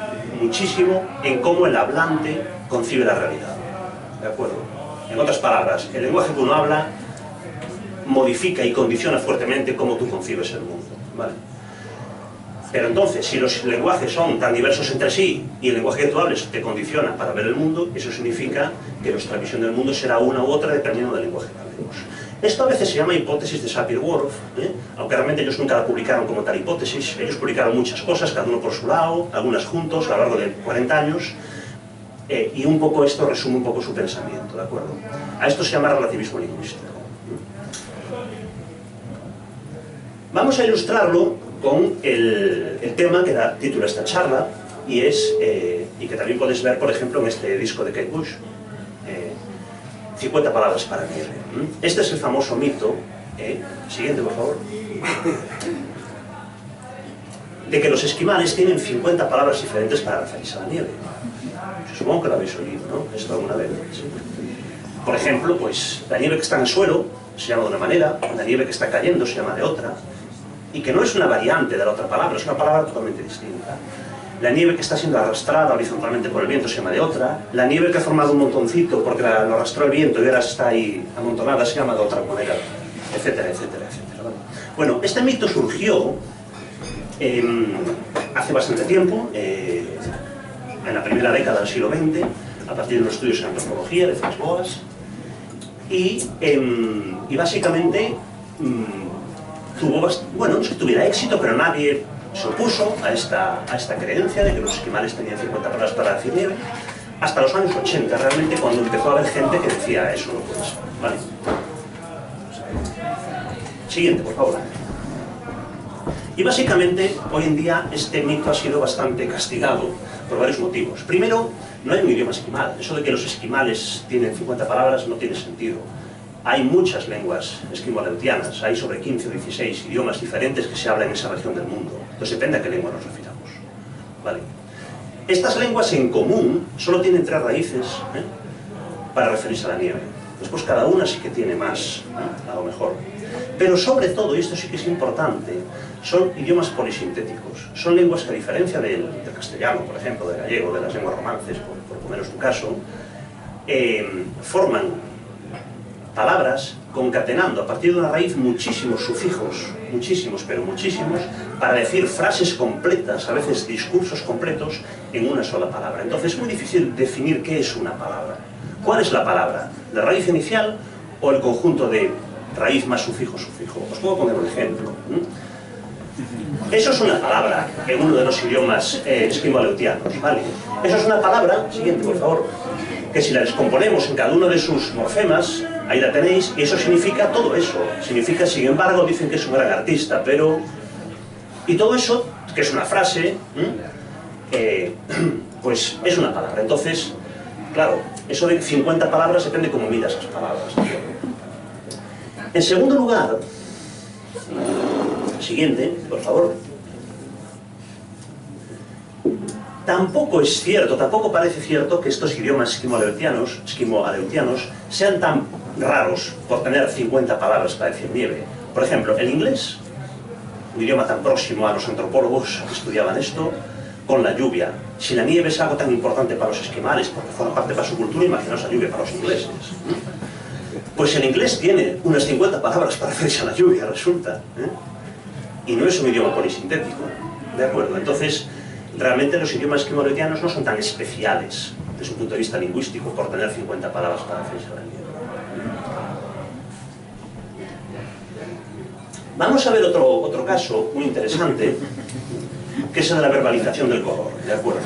muchísimo en cómo el hablante concibe la realidad. ¿De acuerdo? En otras palabras, el lenguaje que uno habla modifica y condiciona fuertemente cómo tú concibes el mundo, ¿vale? Pero entonces, si los lenguajes son tan diversos entre sí y el lenguaje que tú hables te condiciona para ver el mundo, eso significa que nuestra visión del mundo será una u otra dependiendo del lenguaje que hablemos. Esto a veces se llama hipótesis de Sapir-Whorf, aunque realmente ellos nunca la publicaron como tal hipótesis. Ellos publicaron muchas cosas, cada uno por su lado, algunas juntos a lo largo de 40 años, y un poco esto resume un poco su pensamiento, ¿de acuerdo? A esto se llama relativismo lingüístico. Vamos a ilustrarlo con el tema que da título a esta charla, y que también podéis ver, por ejemplo, en este disco de Kate Bush, 50 palabras para nieve. Este es el famoso mito, siguiente por favor, de que los esquimales tienen 50 palabras diferentes para referirse a la nieve. Supongo que lo habéis oído, ¿no? Esto alguna vez. ¿Sí? Por ejemplo, pues la nieve que está en el suelo se llama de una manera, la nieve que está cayendo se llama de otra, y que no es una variante de la otra palabra, es una palabra totalmente distinta. la nieve que está siendo arrastrada horizontalmente por el viento se llama de otra, la nieve que ha formado un montoncito porque lo arrastró el viento y ahora está ahí amontonada se llama de otra manera, etcétera, etcétera, etcétera. Bueno, este mito surgió hace bastante tiempo, en la primera década del siglo XX, a partir de unos estudios en antropología de Franz Boas, y básicamente tuvo, bueno, no es que tuviera éxito, pero nadie se opuso a esta creencia de que los esquimales tenían 50 palabras para decir nieve, hasta los años 80, realmente, cuando empezó a haber gente que decía eso no puede ser, ¿vale? Siguiente, por favor. Y básicamente, hoy en día, este mito ha sido bastante castigado por varios motivos. Primero, no hay un idioma esquimal. Eso de que los esquimales tienen 50 palabras no tiene sentido. Hay muchas lenguas esquimo-aleutianas, hay sobre 15 o 16 idiomas diferentes que se hablan en esa región del mundo. Entonces depende a qué lengua nos refiramos. ¿Vale? Estas lenguas en común solo tienen 3 raíces para referirse a la nieve. Después cada una sí que tiene más, a lo mejor. Pero sobre todo, y esto sí que es importante, son idiomas polisintéticos. Son lenguas que, a diferencia del castellano, por ejemplo, del gallego, de las lenguas romances, por poneros un caso, forman palabras concatenando a partir de una raíz muchísimos sufijos, muchísimos, pero muchísimos, para decir frases completas, a veces discursos completos, en una sola palabra. Entonces es muy difícil definir qué es una palabra. ¿Cuál es la palabra? ¿La raíz inicial o el conjunto de raíz más sufijo, sufijo? Os puedo poner un ejemplo. Eso es una palabra en uno de los idiomas esquimo-aleutianos, ¿vale? Eso es una palabra, siguiente por favor, que si la descomponemos en cada uno de sus morfemas, ahí la tenéis, y eso significa todo eso. Significa, sin embargo, dicen que es un gran artista, pero... Y todo eso, que es una frase, pues es una palabra. Entonces, claro, eso de 50 palabras depende cómo midas esas palabras. En segundo lugar, siguiente, por favor. Tampoco es cierto, tampoco parece cierto que estos idiomas esquimo-aleutianos sean tan raros por tener 50 palabras para decir nieve. Por ejemplo, el inglés, un idioma tan próximo a los antropólogos que estudiaban esto, con la lluvia. Si la nieve es algo tan importante para los esquimales, porque forma parte para su cultura, imaginaos la lluvia para los ingleses. Pues el inglés tiene unas 50 palabras para referirse a la lluvia, resulta. Y no es un idioma polisintético, ¿de acuerdo? Entonces, realmente los idiomas esquimo-aleutianos no son tan especiales desde un punto de vista lingüístico por tener 50 palabras para referirse a la lluvia. Vamos a ver otro caso muy interesante, que es el de la verbalización del color, ¿de acuerdo?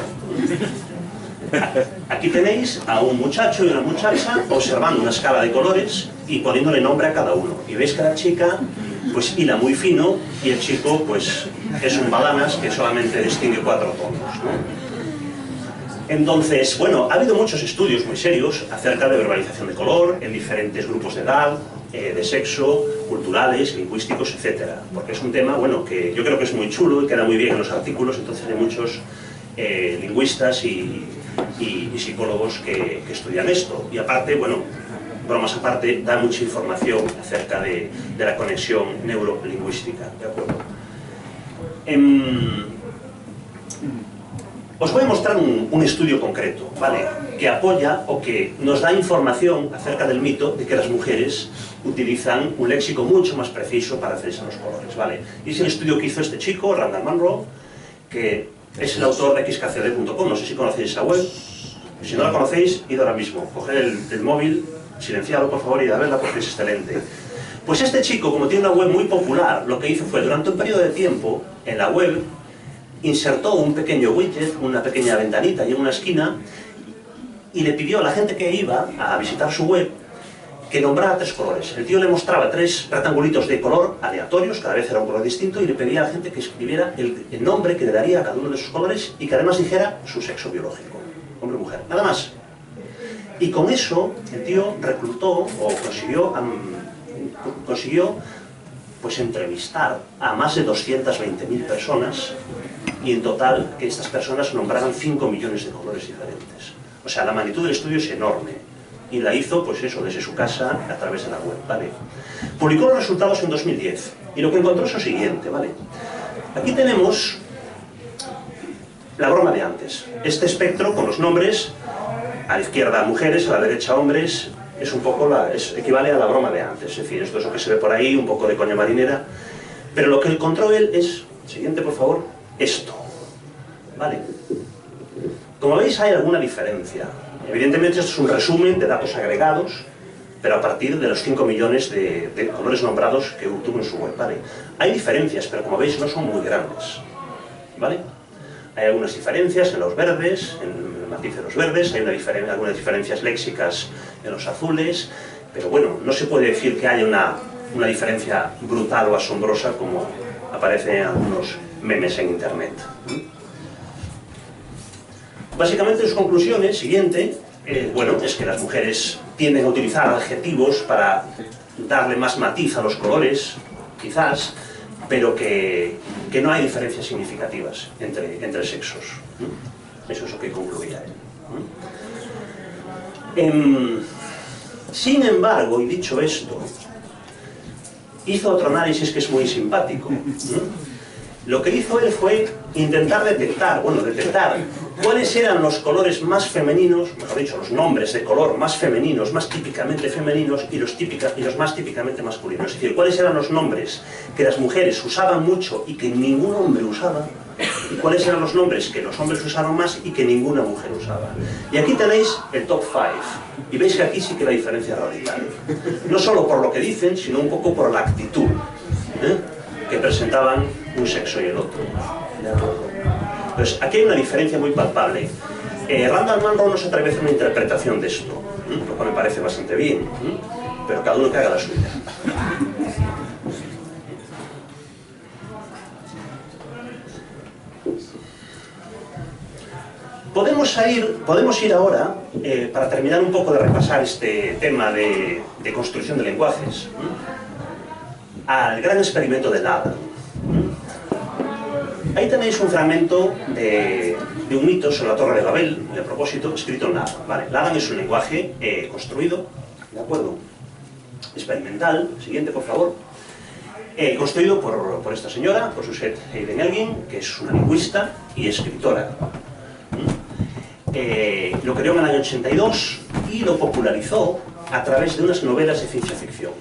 Aquí tenéis a un muchacho y una muchacha observando una escala de colores y poniéndole nombre a cada uno. Y veis que la chica pues hila muy fino y el chico pues es un balanas que solamente distingue 4 tonos, ¿no? Entonces, bueno, ha habido muchos estudios muy serios acerca de verbalización de color en diferentes grupos de edad, de sexo, culturales, lingüísticos, etcétera. Porque es un tema, bueno, que yo creo que es muy chulo y queda muy bien en los artículos, entonces hay muchos lingüistas y psicólogos que estudian esto. Y aparte, bueno, bromas aparte, da mucha información acerca de la conexión neurolingüística, ¿de acuerdo? Os voy a mostrar un estudio concreto, ¿vale? Que apoya o que nos da información acerca del mito de que las mujeres utilizan un léxico mucho más preciso para referirse a los colores, ¿vale? Y es el estudio que hizo este chico, Randall Munro, que es el autor de xkcd.com, no sé si conocéis esa web. Si no la conocéis, id ahora mismo, coged el móvil, silenciarlo por favor y a verla porque es excelente. Pues este chico, como tiene una web muy popular, lo que hizo fue, durante un periodo de tiempo, en la web, insertó un pequeño widget, una pequeña ventanita en una esquina, y le pidió a la gente que iba a visitar su web que nombrara 3 colores. El tío le mostraba 3 rectangulitos de color aleatorios, cada vez era un color distinto, y le pedía a la gente que escribiera el nombre que le daría a cada uno de esos colores y que además dijera su sexo biológico, hombre o mujer, nada más. Y con eso el tío reclutó o consiguió pues entrevistar a más de 220.000 personas y en total que estas personas nombraran 5 millones de colores diferentes. O sea, la magnitud del estudio es enorme y la hizo, pues eso, desde su casa a través de la web, ¿vale? Publicó los resultados en 2010 y lo que encontró es lo siguiente, ¿vale? Aquí tenemos la broma de antes. Este espectro con los nombres, a la izquierda mujeres, a la derecha hombres, es un poco equivale a la broma de antes. Es decir, esto es lo que se ve por ahí, un poco de coña marinera. Pero lo que encontró él es, siguiente por favor, esto. ¿Vale? Como veis hay alguna diferencia. Evidentemente esto es un resumen de datos agregados, pero a partir de los 5 millones de colores nombrados que obtuvo en su web. ¿Vale? Hay diferencias, pero como veis no son muy grandes. ¿Vale? Hay algunas diferencias en los verdes, en el matiz de los verdes, hay algunas diferencias léxicas en los azules, pero bueno, no se puede decir que haya una diferencia brutal o asombrosa como aparece en algunos memes en internet. Básicamente sus conclusiones, siguiente, bueno, es que las mujeres tienden a utilizar adjetivos para darle más matiz a los colores, quizás, pero que no hay diferencias significativas entre sexos. Eso es lo que concluía él. Sin embargo, y dicho esto, hizo otro análisis que es muy simpático. Lo que hizo él fue intentar detectar cuáles eran los colores más femeninos, mejor dicho, los nombres de color más femeninos, más típicamente femeninos, y los más típicamente masculinos. Es decir, cuáles eran los nombres que las mujeres usaban mucho y que ningún hombre usaba, y cuáles eran los nombres que los hombres usaban más y que ninguna mujer usaba. Y aquí tenéis el top 5, y veis que aquí sí que la diferencia es radical. No solo por lo que dicen, sino un poco por la actitud que presentaban un sexo y el otro. ¿De acuerdo? Entonces, aquí hay una diferencia muy palpable. Randall Munroe no se atreve a hacer una interpretación de esto, lo cual me parece bastante bien, pero cada uno que haga la suya. Podemos ir ahora, para terminar un poco de repasar este tema de construcción de lenguajes, al gran experimento de Ladan. Ahí tenéis un fragmento de un mito sobre la Torre de Babel, de propósito, escrito en Ladan. ¿Vale? Ladan es un lenguaje construido, ¿de acuerdo? Experimental, siguiente por favor, construido por esta señora, por Suzette Heiden-Elgin, que es una lingüista y escritora. Lo creó en el año 82 y lo popularizó a través de unas novelas de ciencia ficción.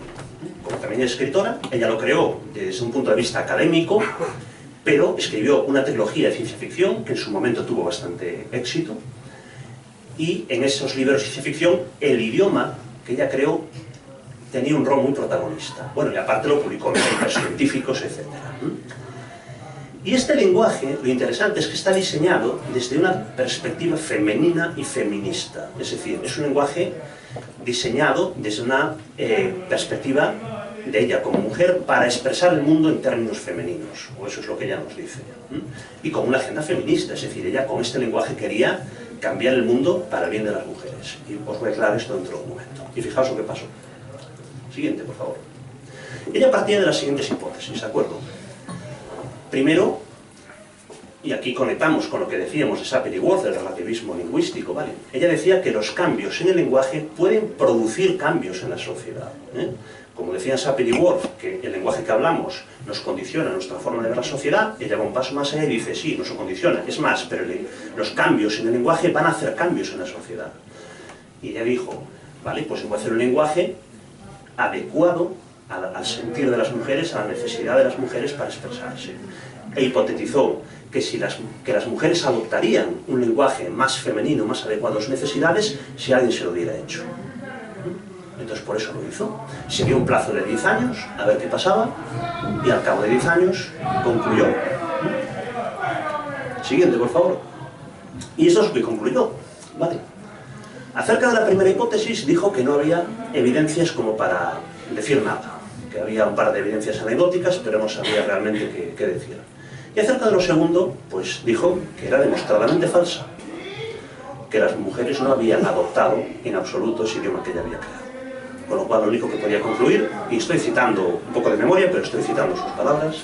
Como también es escritora, ella lo creó desde un punto de vista académico, pero escribió una trilogía de ciencia ficción que en su momento tuvo bastante éxito, y en esos libros de ciencia ficción el idioma que ella creó tenía un rol muy protagonista. Bueno, y aparte lo publicó en papers científicos, etc. Y este lenguaje, lo interesante es que está diseñado desde una perspectiva femenina y feminista. Es decir, es un lenguaje diseñado desde una perspectiva de ella como mujer para expresar el mundo en términos femeninos, o eso es lo que ella nos dice. Y con una agenda feminista, es decir, ella con este lenguaje quería cambiar el mundo para el bien de las mujeres. Y os voy a aclarar esto dentro de un momento. Y fijaos lo que pasó. Siguiente, por favor. Ella partía de las siguientes hipótesis, ¿de acuerdo? Primero, y aquí conectamos con lo que decíamos de Sapir-Whorf, del relativismo lingüístico, ¿vale? Ella decía que los cambios en el lenguaje pueden producir cambios en la sociedad. Como decía Sapir-Whorf, que el lenguaje que hablamos nos condiciona nuestra forma de ver la sociedad, ella va un paso más allá y dice, sí, nos condiciona. Es más, pero los cambios en el lenguaje van a hacer cambios en la sociedad. Y ella dijo, vale, pues voy a hacer un lenguaje adecuado al sentir de las mujeres, a la necesidad de las mujeres para expresarse. E hipotetizó que las mujeres adoptarían un lenguaje más femenino, más adecuado a sus necesidades, si alguien se lo hubiera hecho. Entonces por eso lo hizo. Se dio un plazo de 10 años, a ver qué pasaba, y al cabo de 10 años concluyó. Siguiente, por favor. Y eso es lo que concluyó. ¿Vale? Acerca de la primera hipótesis, dijo que no había evidencias como para decir nada, que había un par de evidencias anecdóticas, pero no sabía realmente qué decir. Y acerca de lo segundo, pues dijo que era demostradamente falsa, que las mujeres no habían adoptado en absoluto ese idioma que ella había creado. Con lo cual lo único que podía concluir, y estoy citando un poco de memoria, pero estoy citando sus palabras,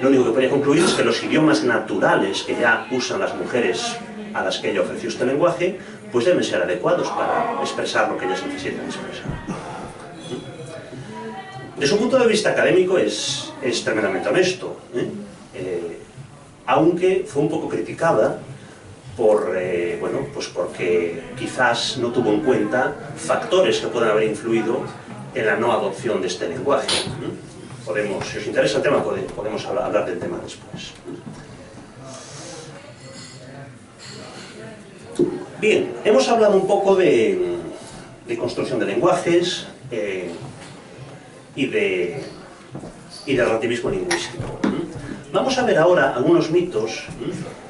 lo único que podía concluir es que los idiomas naturales que ya usan las mujeres a las que ella ofreció este lenguaje, pues deben ser adecuados para expresar lo que ellas necesitan expresar. Desde un punto de vista académico es tremendamente honesto. aunque fue un poco criticada bueno, pues porque quizás no tuvo en cuenta factores que pueden haber influido en la no adopción de este lenguaje. Si os interesa el tema, podemos hablar del tema después. Bien, hemos hablado un poco de construcción de lenguajes y de relativismo lingüístico. Vamos a ver ahora algunos mitos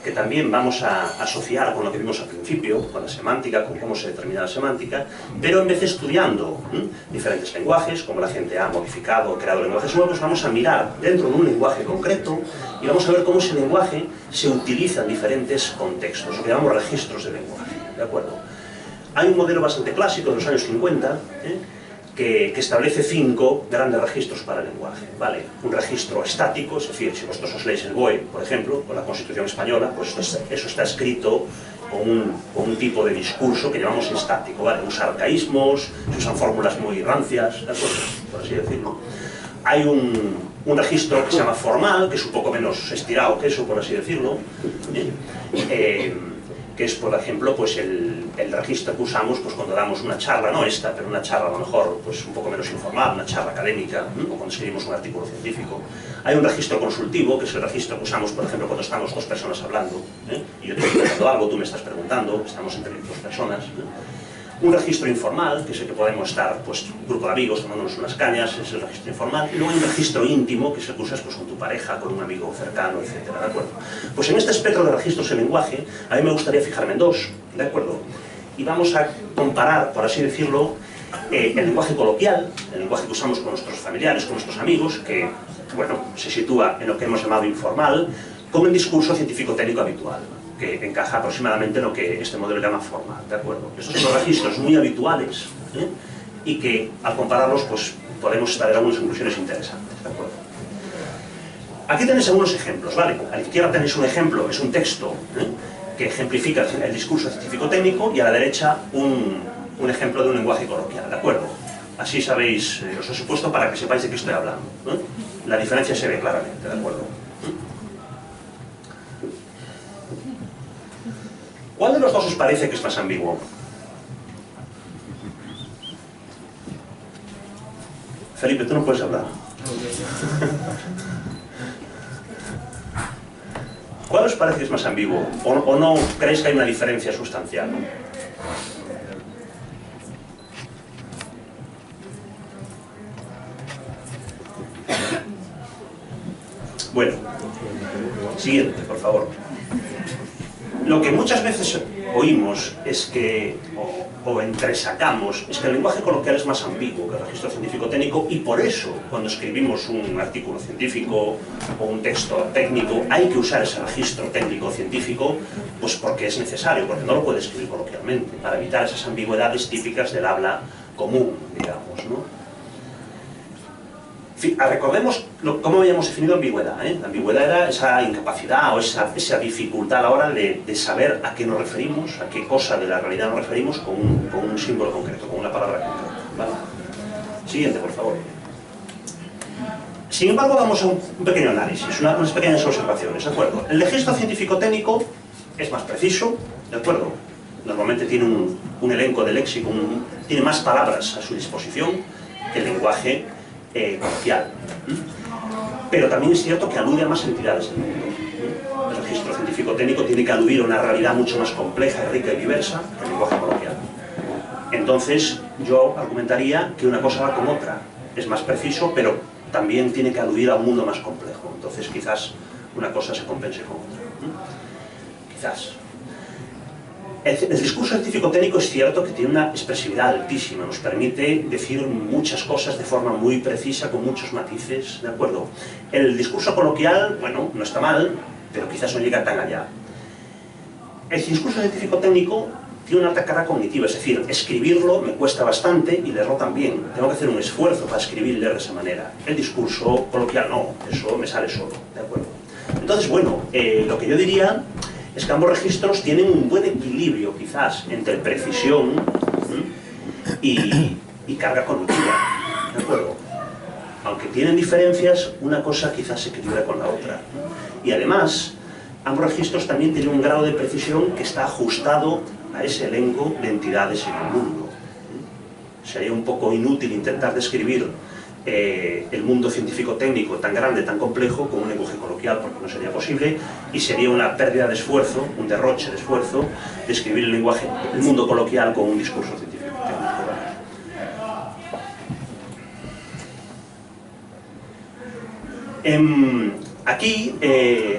que también vamos a asociar con lo que vimos al principio, con la semántica, con cómo se determina la semántica, pero en vez de estudiando diferentes lenguajes, como la gente ha modificado o creado lenguajes nuevos, vamos a mirar dentro de un lenguaje concreto y vamos a ver cómo ese lenguaje se utiliza en diferentes contextos, lo que llamamos registros de lenguaje, ¿de acuerdo? Hay un modelo bastante clásico de los años 50, que establece 5 grandes registros para el lenguaje, ¿vale? Un registro estático, es decir, si vosotros os leéis el BOE, por ejemplo, con la Constitución Española, pues eso está escrito con un tipo de discurso que llamamos estático, ¿vale? Usa arcaísmos, se usan fórmulas muy rancias, ¿de acuerdo? Por así decirlo. Hay un registro que se llama formal, que es un poco menos estirado que eso, por así decirlo, que es, por ejemplo, pues el registro que usamos pues, cuando damos una charla, no esta, pero una charla a lo mejor pues, un poco menos informal, una charla académica, o cuando escribimos un artículo científico. Hay un registro consultivo, que es el registro que usamos, por ejemplo, cuando estamos dos personas hablando, y yo te estoy preguntando algo, tú me estás preguntando, estamos entre dos personas. Un registro informal, que es el que podemos estar, pues, un grupo de amigos tomándonos unas cañas, es el registro informal. Y luego hay un registro íntimo, que es el que usas pues, con tu pareja, con un amigo cercano, etc. ¿De acuerdo? Pues en este espectro de registros en lenguaje, a mí me gustaría fijarme en 2, ¿de acuerdo? Y vamos a comparar, por así decirlo, el lenguaje coloquial, el lenguaje que usamos con nuestros familiares, con nuestros amigos, que, bueno, se sitúa en lo que hemos llamado informal, con el discurso científico-técnico habitual, que encaja aproximadamente en lo que este modelo llama formal, ¿de acuerdo? Estos son los registros muy habituales, y que, al compararlos, pues, podemos extraer algunas conclusiones interesantes, ¿de acuerdo? Aquí tenéis algunos ejemplos, ¿vale? A la izquierda tenéis un ejemplo, es un texto, que ejemplifica el discurso científico-técnico, y a la derecha un ejemplo de un lenguaje coloquial, ¿de acuerdo? Así sabéis, os he puesto para que sepáis de qué estoy hablando, La diferencia se ve claramente, ¿de acuerdo? ¿Cuál de los dos os parece que es más ambiguo? Felipe, tú no puedes hablar. ¿Cuál os parece que es más ambiguo? ¿O no creéis que hay una diferencia sustancial? Bueno, siguiente, por favor. Lo que muchas veces oímos es que, o entresacamos, es que el lenguaje coloquial es más ambiguo que el registro científico-técnico, y por eso, cuando escribimos un artículo científico o un texto técnico, hay que usar ese registro técnico-científico, pues porque es necesario, porque no lo puede escribir coloquialmente, para evitar esas ambigüedades típicas del habla común, digamos, ¿no? Recordemos cómo habíamos definido ambigüedad, La ambigüedad era esa incapacidad o esa dificultad a la hora de saber a qué nos referimos, a qué cosa de la realidad nos referimos con un símbolo concreto, con una palabra concreta, ¿vale? Siguiente, por favor. Sin embargo, vamos a un pequeño análisis, unas pequeñas observaciones, ¿de acuerdo? El registro científico-técnico es más preciso, ¿de acuerdo? Normalmente tiene un elenco de léxico, tiene más palabras a su disposición que el lenguaje coloquial. Pero también es cierto que alude a más entidades del mundo. El registro científico-técnico tiene que aludir a una realidad mucho más compleja, rica y diversa que el lenguaje coloquial. Entonces, yo argumentaría que una cosa va con otra. Es más preciso, pero también tiene que aludir a un mundo más complejo. Entonces, quizás una cosa se compense con otra. Quizás. El discurso científico-técnico es cierto que tiene una expresividad altísima, nos permite decir muchas cosas de forma muy precisa, con muchos matices, ¿de acuerdo? El discurso coloquial, bueno, no está mal, pero quizás no llega tan allá. El discurso científico-técnico tiene una alta carga cognitiva, es decir, escribirlo me cuesta bastante y leerlo también. Tengo que hacer un esfuerzo para escribir y leer de esa manera. El discurso coloquial no, eso me sale solo, ¿de acuerdo? Entonces, bueno, lo que yo diría es que ambos registros tienen un buen equilibrio, quizás, entre precisión y carga cognitiva, ¿de acuerdo? Aunque tienen diferencias, una cosa quizás se equilibra con la otra. Y además, ambos registros también tienen un grado de precisión que está ajustado a ese elenco de entidades en el mundo. Sería un poco inútil intentar describir el mundo científico-técnico tan grande, tan complejo, con un lenguaje coloquial, porque no sería posible, y sería una pérdida de esfuerzo, un derroche de esfuerzo, describir el mundo coloquial con un discurso científico-técnico. Aquí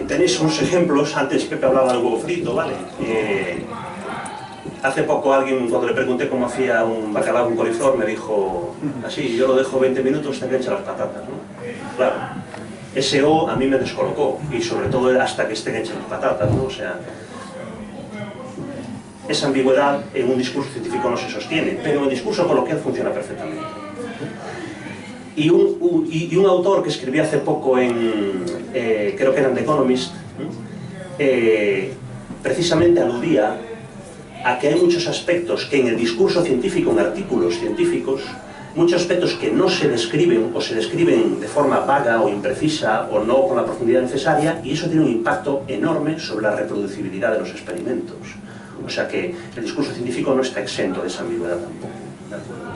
tenéis unos ejemplos. Antes Pepe hablaba del huevo frito, ¿vale? Hace poco alguien, cuando le pregunté cómo hacía un bacalao con coliflor, me dijo así: yo lo dejo 20 minutos hasta que eche las patatas, ¿no? Claro, ese O a mí me descolocó, y sobre todo hasta que estén hechas las patatas, ¿no? O sea, esa ambigüedad en un discurso científico no se sostiene, pero en el discurso coloquial funciona perfectamente. Y un autor que escribí hace poco creo que era en The Economist, precisamente aludía a que hay muchos aspectos que en el discurso científico, en artículos científicos, muchos aspectos que no se describen o se describen de forma vaga o imprecisa o no con la profundidad necesaria, y eso tiene un impacto enorme sobre la reproducibilidad de los experimentos. O sea que el discurso científico no está exento de esa ambigüedad tampoco. ¿De acuerdo?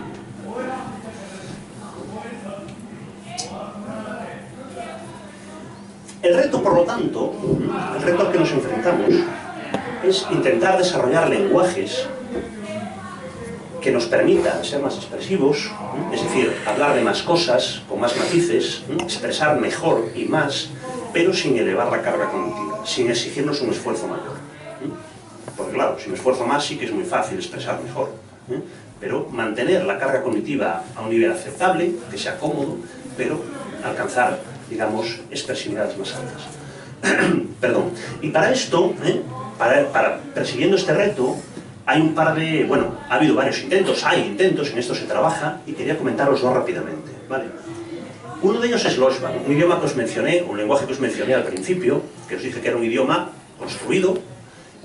El reto, por lo tanto, el reto al que nos enfrentamos es intentar desarrollar lenguajes que nos permitan ser más expresivos, es decir, hablar de más cosas, con más matices, expresar mejor y más, pero sin elevar la carga cognitiva, sin exigirnos un esfuerzo mayor. Porque claro, si me esfuerzo más sí que es muy fácil expresar mejor, pero mantener la carga cognitiva a un nivel aceptable, que sea cómodo, pero alcanzar, digamos, expresividades más altas. Perdón. Y para esto, persiguiendo este reto, hay un par de... Bueno, ha habido varios intentos, hay intentos, en esto se trabaja, y quería comentaros dos rápidamente, ¿vale? Uno de ellos es Loshban, un idioma que os mencioné, un lenguaje que os mencioné al principio, que os dije que era un idioma construido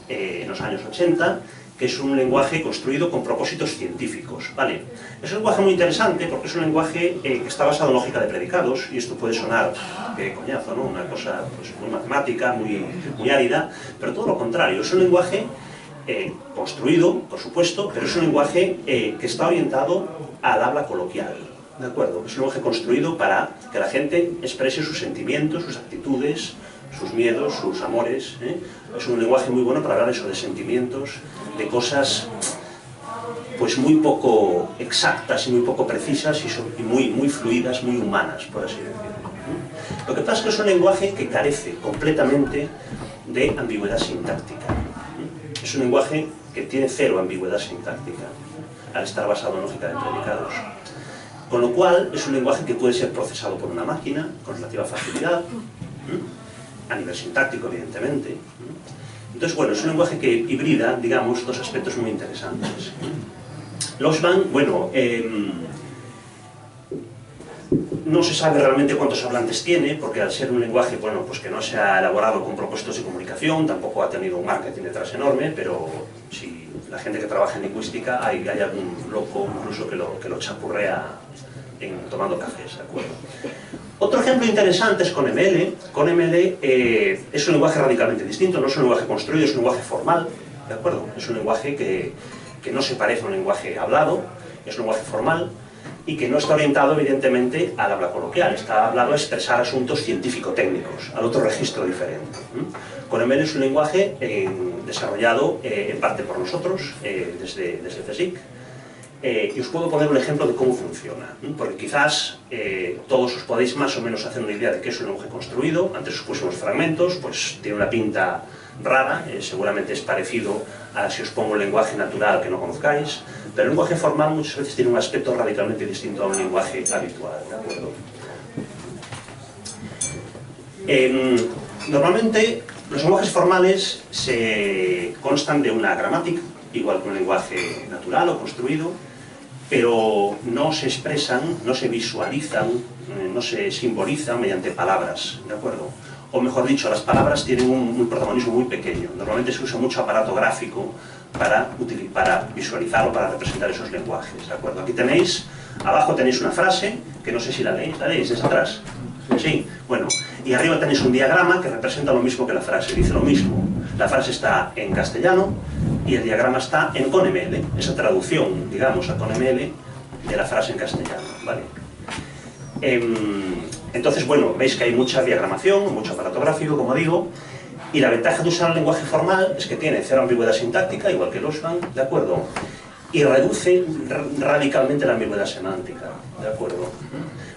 en los años 80, que es un lenguaje construido con propósitos científicos, ¿vale? Es un lenguaje muy interesante porque es un lenguaje que está basado en lógica de predicados, y esto puede sonar coñazo, ¿no? Una cosa pues, muy matemática, muy árida, pero todo lo contrario, es un lenguaje construido, por supuesto, pero es un lenguaje que está orientado al habla coloquial, ¿de acuerdo? Es un lenguaje construido para que la gente exprese sus sentimientos, sus actitudes, sus miedos, sus amores, Es un lenguaje muy bueno para hablar eso de sentimientos, de cosas pues muy poco exactas y muy poco precisas y muy fluidas, muy humanas, por así decirlo. Lo que pasa es que es un lenguaje que carece completamente de ambigüedad sintáctica. Es un lenguaje que tiene cero ambigüedad sintáctica, al estar basado en lógica de predicados. Con lo cual, es un lenguaje que puede ser procesado por una máquina con relativa facilidad, a nivel sintáctico, evidentemente. Entonces, bueno, es un lenguaje que hibrida, digamos, dos aspectos muy interesantes. Loshban, bueno, no se sabe realmente cuántos hablantes tiene, porque al ser un lenguaje, bueno, pues que no se ha elaborado con propósitos de comunicación, tampoco ha tenido un marketing detrás enorme, pero si la gente que trabaja en lingüística, hay algún loco incluso que lo chapurrea tomando cafés, ¿de acuerdo? Otro ejemplo interesante es ConeML. ConeML es un lenguaje radicalmente distinto, no es un lenguaje construido, es un lenguaje formal, ¿de acuerdo? Es un lenguaje que no se parece a un lenguaje hablado, es un lenguaje formal, y que no está orientado, evidentemente, al habla coloquial, está hablado a expresar asuntos científico-técnicos, al otro registro diferente. ConeML es un lenguaje desarrollado en parte por nosotros, desde CSIC, y os puedo poner un ejemplo de cómo funciona, porque quizás todos os podéis más o menos hacer una idea de qué es un lenguaje construido. Antes os puse unos fragmentos, pues tiene una pinta rara, seguramente es parecido a si os pongo un lenguaje natural que no conozcáis, pero el lenguaje formal muchas veces tiene un aspecto radicalmente distinto a un lenguaje habitual, ¿de acuerdo? Normalmente los lenguajes formales se constan de una gramática, igual que un lenguaje natural o construido, pero no se expresan, no se visualizan, no se simbolizan mediante palabras, ¿de acuerdo? O mejor dicho, las palabras tienen un protagonismo muy pequeño. Normalmente se usa mucho aparato gráfico para visualizar o para representar esos lenguajes, ¿de acuerdo? Aquí tenéis, abajo tenéis una frase, que no sé si la leéis desde atrás. Sí, bueno, y arriba tenéis un diagrama que representa lo mismo que la frase, dice lo mismo. La frase está en castellano y el diagrama está en CONML, esa traducción, digamos, a CONML de la frase en castellano, ¿vale? Entonces, bueno, veis que hay mucha diagramación, mucho aparato gráfico, como digo, y la ventaja de usar el lenguaje formal es que tiene cero ambigüedad sintáctica, igual que el OSVAN, ¿de acuerdo? Y reduce radicalmente la ambigüedad semántica, ¿de acuerdo?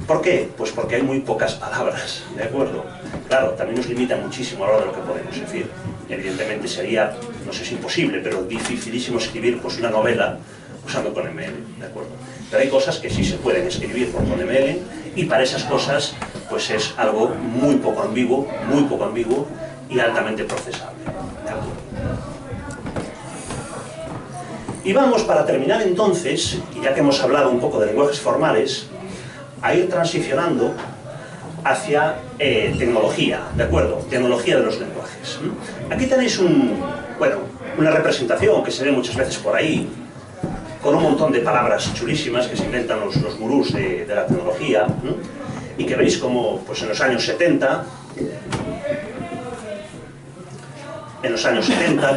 ¿Por qué? Pues porque hay muy pocas palabras, ¿de acuerdo? Claro, también nos limita muchísimo a la hora de lo que podemos decir. Evidentemente sería, no sé si imposible, pero dificilísimo escribir pues, una novela usando CONML, ¿de acuerdo? Pero hay cosas que sí se pueden escribir con CONML y para esas cosas pues es algo muy poco ambiguo y altamente procesable, ¿de acuerdo? Y vamos, para terminar entonces, y ya que hemos hablado un poco de lenguajes formales, a ir transicionando hacia tecnología, ¿de acuerdo? Tecnología de los lenguajes. Aquí tenéis una representación que se ve muchas veces por ahí, con un montón de palabras chulísimas que se inventan los gurús de la tecnología, ¿no? Y que veis como pues, en los años 70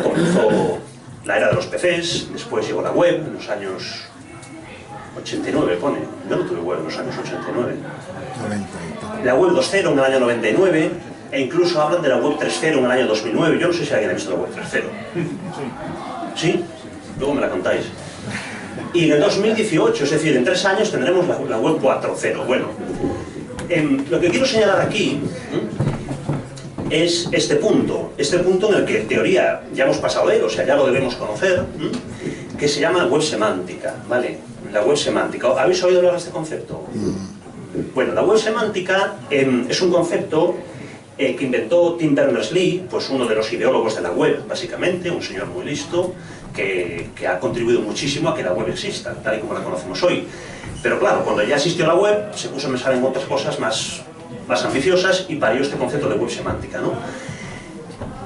comenzó la era de los PCs, después llegó la web, en los años 89 pone, yo no tuve web en los años 89. 90. La web 2.0 en el año 99, e incluso hablan de la web 3.0 en el año 2009, yo no sé si alguien ha visto la web 3.0. ¿Sí? Luego me la contáis. Y en el 2018, es decir, en 3 años tendremos la web 4.0. Bueno, lo que quiero señalar aquí es este punto en el que en teoría ya hemos pasado de él, o sea, ya lo debemos conocer, que se llama web semántica, ¿vale? La web semántica. ¿Habéis oído hablar de este concepto? Bueno, la web semántica es un concepto que inventó Tim Berners-Lee, pues uno de los ideólogos de la web, básicamente, un señor muy listo, que ha contribuido muchísimo a que la web exista, tal y como la conocemos hoy. Pero claro, cuando ya existió la web, se puso a pensar en otras cosas más ambiciosas y parió este concepto de web semántica, ¿no?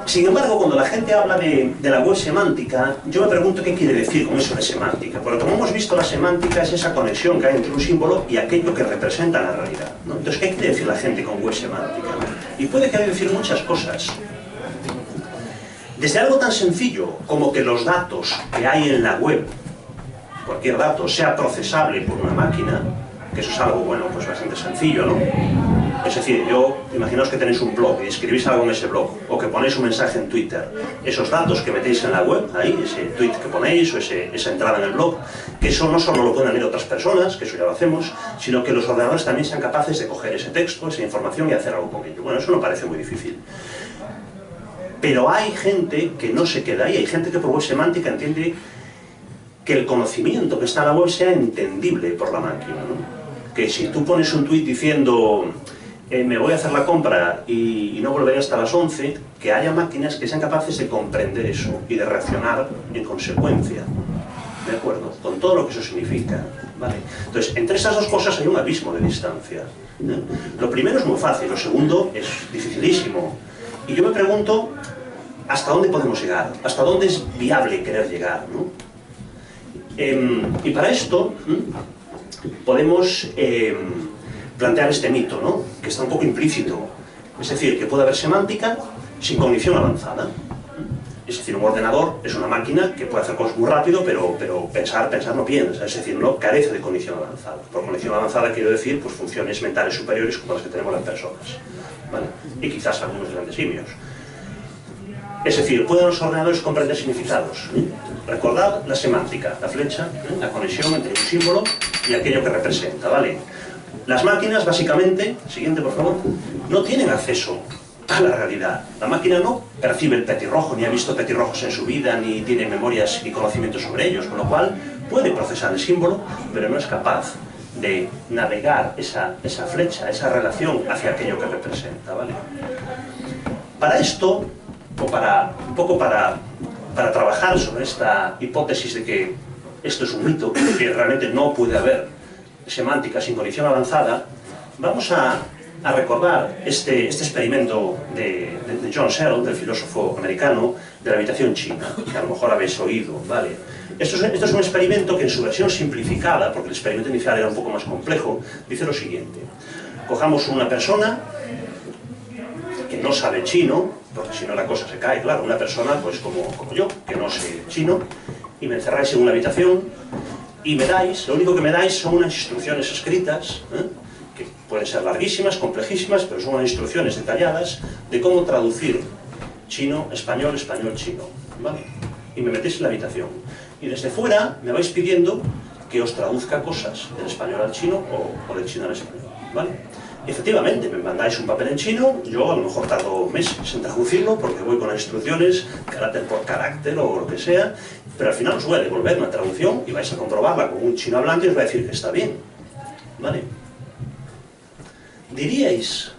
Sin embargo, cuando la gente habla de la web semántica, yo me pregunto qué quiere decir con eso de semántica. Porque como hemos visto, la semántica es esa conexión que hay entre un símbolo y aquello que representa la realidad, ¿no? Entonces, ¿qué quiere decir la gente con web semántica? Y puede querer decir muchas cosas. Desde algo tan sencillo como que los datos que hay en la web, cualquier dato, sea procesable por una máquina, que eso es algo, bueno, pues bastante sencillo, ¿no? Es decir, imaginaos que tenéis un blog y escribís algo en ese blog, o que ponéis un mensaje en Twitter. Esos datos que metéis en la web, ahí, ese tweet que ponéis, o esa entrada en el blog, que eso no solo lo pueden leer otras personas, que eso ya lo hacemos, sino que los ordenadores también sean capaces de coger ese texto, esa información y hacer algo con ello. Bueno, eso no parece muy difícil. Pero hay gente que no se queda ahí, hay gente que por web semántica entiende que el conocimiento que está en la web sea entendible por la máquina, ¿no? Que si tú pones un tweet diciendo me voy a hacer la compra y no volveré hasta las 11, que haya máquinas que sean capaces de comprender eso y de reaccionar en consecuencia, ¿de acuerdo? Con todo lo que eso significa, ¿vale? Entonces, entre esas dos cosas hay un abismo de distancia, ¿eh? Lo primero es muy fácil, lo segundo es dificilísimo. Y yo me pregunto, ¿hasta dónde podemos llegar? ¿Hasta dónde es viable querer llegar, ¿no? Y para esto podemos plantear este mito, ¿no? Que está un poco implícito. Es decir, que puede haber semántica sin cognición avanzada. Es decir, un ordenador es una máquina que puede hacer cosas muy rápido, pero pensar no piensa. Es decir, no carece de cognición avanzada. Por cognición avanzada quiero decir pues, funciones mentales superiores como las que tenemos las personas, ¿vale? Y quizás algunos grandes simios. Es decir, ¿pueden los ordenadores comprender significados? Recordad la semántica, la flecha, la conexión entre un símbolo y aquello que representa, ¿vale? Las máquinas, básicamente, siguiente por favor, no tienen acceso a la realidad. La máquina no percibe el petirrojo, ni ha visto petirrojos en su vida, ni tiene memorias y conocimientos sobre ellos, con lo cual puede procesar el símbolo, pero no es capaz de navegar esa flecha, esa relación hacia aquello que representa, ¿vale? Para esto, un poco para trabajar sobre esta hipótesis de que esto es un mito, que realmente no puede haber semántica sin cognición avanzada, vamos a recordar este experimento de John Searle, del filósofo americano, de la habitación china, que a lo mejor habéis oído, ¿vale? Esto es un experimento que en su versión simplificada, porque el experimento inicial era un poco más complejo, dice lo siguiente. cojamos una persona que no sabe chino, porque si no la cosa se cae, claro, una persona pues como yo, que no sé chino, y me encerráis en una habitación y me dais, lo único que me dais son unas instrucciones escritas, que pueden ser larguísimas, complejísimas, pero son unas instrucciones detalladas de cómo traducir chino, español, español, chino, ¿vale? Y me metéis en la habitación. Y desde fuera me vais pidiendo que os traduzca cosas del español al chino o del chino al español, ¿vale? Y efectivamente, me mandáis un papel en chino, yo a lo mejor tardo meses en traducirlo porque voy con las instrucciones, carácter por carácter o lo que sea, pero al final os voy a devolver una traducción y vais a comprobarla con un chino hablante y os va a decir que está bien, ¿vale? ¿Diríais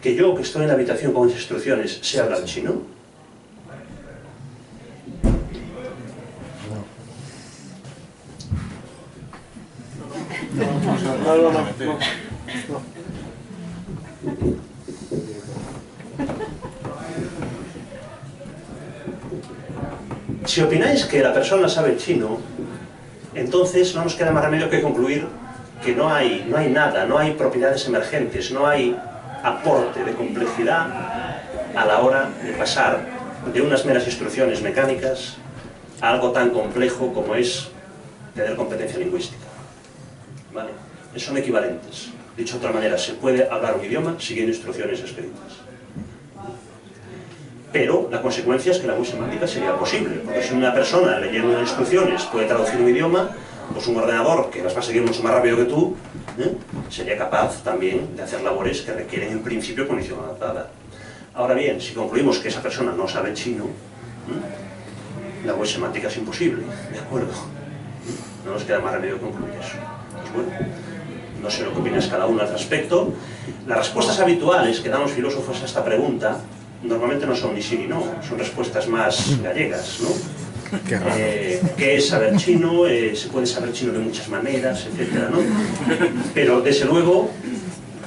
que yo, que estoy en la habitación con las instrucciones, sé hablar chino? No. Si opináis que la persona sabe chino, entonces no nos queda más remedio que concluir que no hay nada, no hay propiedades emergentes, no hay aporte de complejidad a la hora de pasar de unas meras instrucciones mecánicas a algo tan complejo como es tener competencia lingüística, ¿vale? Son equivalentes. Dicho de otra manera, se puede hablar un idioma siguiendo instrucciones escritas. Pero la consecuencia es que la semántica sería posible, porque si una persona leyendo unas instrucciones puede traducir un idioma, pues un ordenador que las va a seguir mucho más rápido que tú, sería capaz también de hacer labores que requieren en principio condición adaptada. Ahora bien, si concluimos que esa persona no sabe chino, la web semántica es imposible, ¿de acuerdo? No nos queda más remedio que concluir eso. Pues bueno, no sé lo que opinas cada uno al respecto. Las respuestas habituales que dan los filósofos a esta pregunta normalmente no son ni sí ni no, son respuestas más gallegas, ¿no? ¿Qué es saber chino? Se puede saber chino de muchas maneras, etcétera, ¿no? Pero desde luego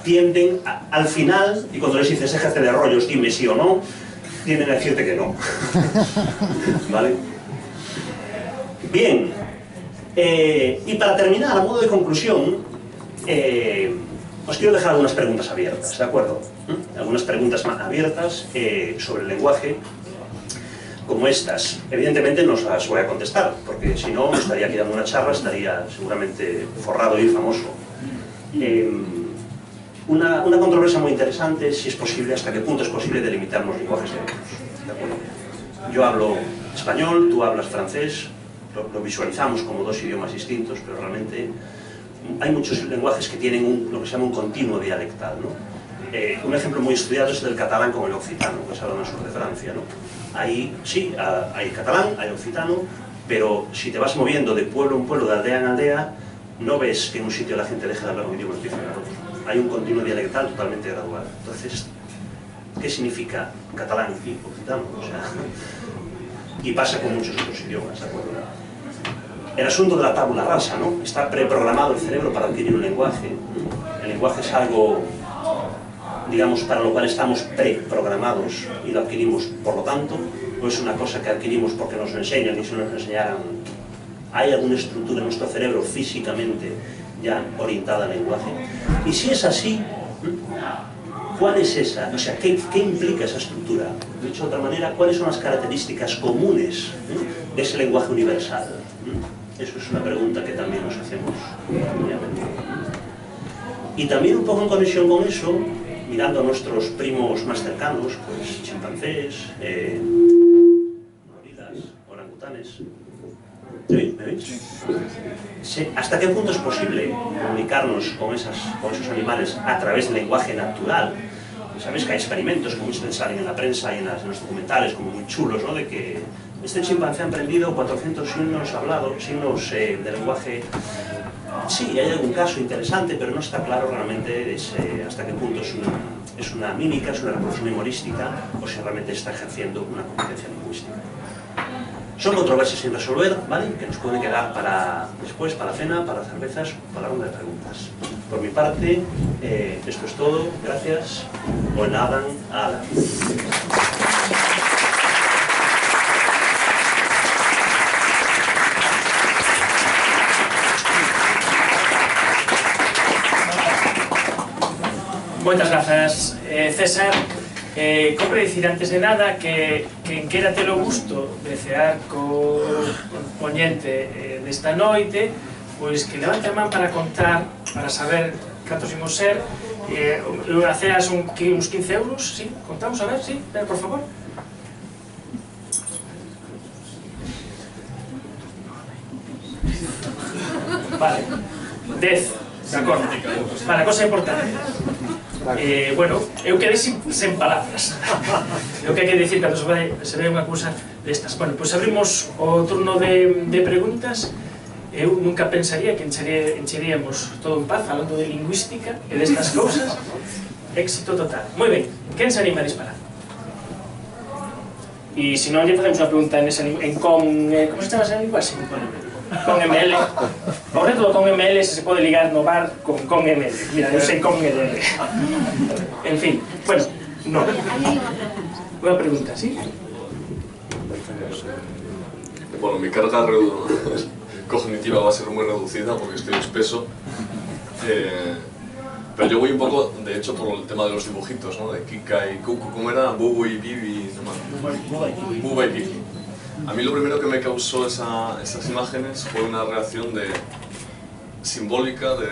tienden al final, y cuando les dices déjate de rollos, dime sí o no, tienden a decirte que no. ¿Vale? Bien, y para terminar, a modo de conclusión, os quiero dejar algunas preguntas abiertas, ¿de acuerdo? Algunas preguntas más abiertas sobre el lenguaje, como estas. Evidentemente no os las voy a contestar, porque si no, me estaría aquí dando una charla, estaría seguramente forrado y famoso. Una controversia muy interesante es si es posible, hasta qué punto es posible delimitar los lenguajes directos, ¿de acuerdo? Yo hablo español, tú hablas francés, lo visualizamos como dos idiomas distintos, pero realmente hay muchos lenguajes que tienen lo que se llama un continuo dialectal, ¿no? Un ejemplo muy estudiado es el del catalán con el occitano, que se habla en el sur de Francia, ¿no? Ahí sí, hay catalán, hay occitano, pero si te vas moviendo de pueblo en pueblo, de aldea en aldea, no ves que en un sitio la gente deje de hablar un idioma y empieza a hablar otro. Hay un continuo dialectal totalmente gradual. Entonces, ¿qué significa catalán y occitano? O sea, y pasa con muchos otros idiomas, ¿de acuerdo? El asunto de la tabula rasa, ¿no? Está preprogramado el cerebro para adquirir un lenguaje. El lenguaje es algo, digamos, para lo cual estamos preprogramados y lo adquirimos por lo tanto, no es una cosa que adquirimos porque nos lo enseñan y si nos lo enseñaran. Hay alguna estructura en nuestro cerebro físicamente ya orientada al lenguaje. Y si es así, ¿cuál es esa? O sea, ¿qué implica esa estructura? Dicho de otra manera, ¿cuáles son las características comunes de ese lenguaje universal? Eso es una pregunta que también nos hacemos muy a menudo. Y también un poco en conexión con eso, mirando a nuestros primos más cercanos, pues chimpancés, gorilas, orangutanes. ¿Me veis? Sí. ¿Hasta qué punto es posible comunicarnos con esos animales a través del lenguaje natural? Sabéis que hay experimentos que muchas veces salen en la prensa y en los documentales como muy chulos, ¿no? De que este chimpancé ha aprendido 400 signos hablados, signos de lenguaje. Sí, hay algún caso interesante, pero no está claro realmente hasta qué punto es una mímica, es una reproducción memorística, o si realmente está ejerciendo una competencia lingüística. Son controversias sin resolver, ¿vale? Que nos pueden quedar para después, para la cena, para las cervezas, para la ronda de preguntas. Por mi parte, esto es todo. Gracias. O nada, ala. César, compre dicir antes de nada que quen quera ter o gusto de cear co poñente desta noite, pois que levante a man para contar, para saber cantos imos ser. A cea son uns 15 euros, sí? Contamos, a ver, sí? Por favor. Vale, 10, de acordo. Vale, cosa importante. Bueno, eu quedei sen palabras. É o que hai que dicir cando se ve unha cousa destas. Bueno, pois abrimos o turno de preguntas. Eu nunca pensaría que encheríamos todo en paz falando de lingüística e destas cousas. Éxito total. Moi ben, quen se anima a disparar? E se non lle facemos unha pregunta en como se chama esa linguaxe? Con ML. O reto con ML se pode ligar no bar con ML. Mira, eu sei con ML. En fin, bueno, no. Unha pregunta, ¿sí? Bueno, mi carga cognitiva va a ser muy reducida porque estoy espeso. Pero yo voy un poco, de hecho, por el tema de los dibujitos, ¿no? De Kika y Cucu, ¿cómo era? Bubu y Bibi, no más. Buba y Kiki. A mí lo primero que me causó esas imágenes fue una reacción simbólica de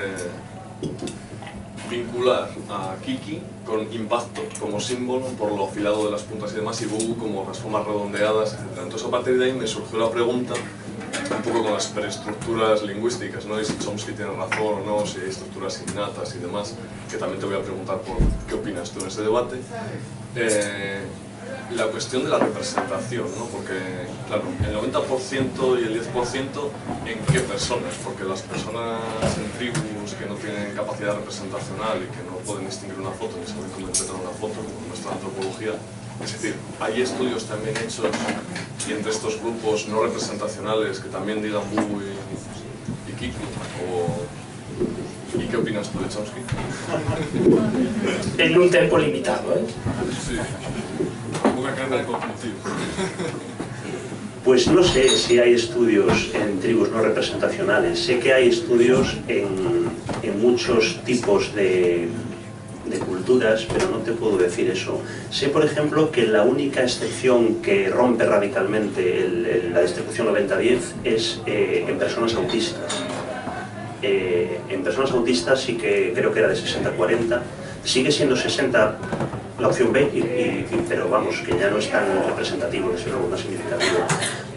vincular a Kiki con impacto como símbolo por lo afilado de las puntas y demás, y Bubu como las formas redondeadas, etc. Entonces a partir de ahí me surgió la pregunta, un poco con las preestructuras lingüísticas, ¿no? Y si Chomsky tiene razón o no, si hay estructuras innatas y demás, que también te voy a preguntar por qué opinas tú en ese debate. La cuestión de la representación, ¿no? Porque, claro, el 90% y el 10%, ¿en qué personas? Porque las personas en tribus que no tienen capacidad representacional y que no pueden distinguir una foto ni saben cómo interpretar una foto, como nuestra antropología, es decir, hay estudios también hechos y entre estos grupos no representacionales que también digan Bubu y Kiki, ¿y qué opinas tú de Chomsky? En un tiempo limitado, ¿eh? Sí. Una carga de conclusión. Pues no sé si hay estudios en tribus no representacionales. Sé que hay estudios en muchos tipos de culturas, pero no te puedo decir eso. Sé, por ejemplo, que la única excepción que rompe radicalmente la distribución 90-10 es en personas autistas. En personas autistas sí que creo que era de 60-40. Sigue siendo 60 la opción B, pero vamos, que ya no es tan representativo, desde luego, no significativo.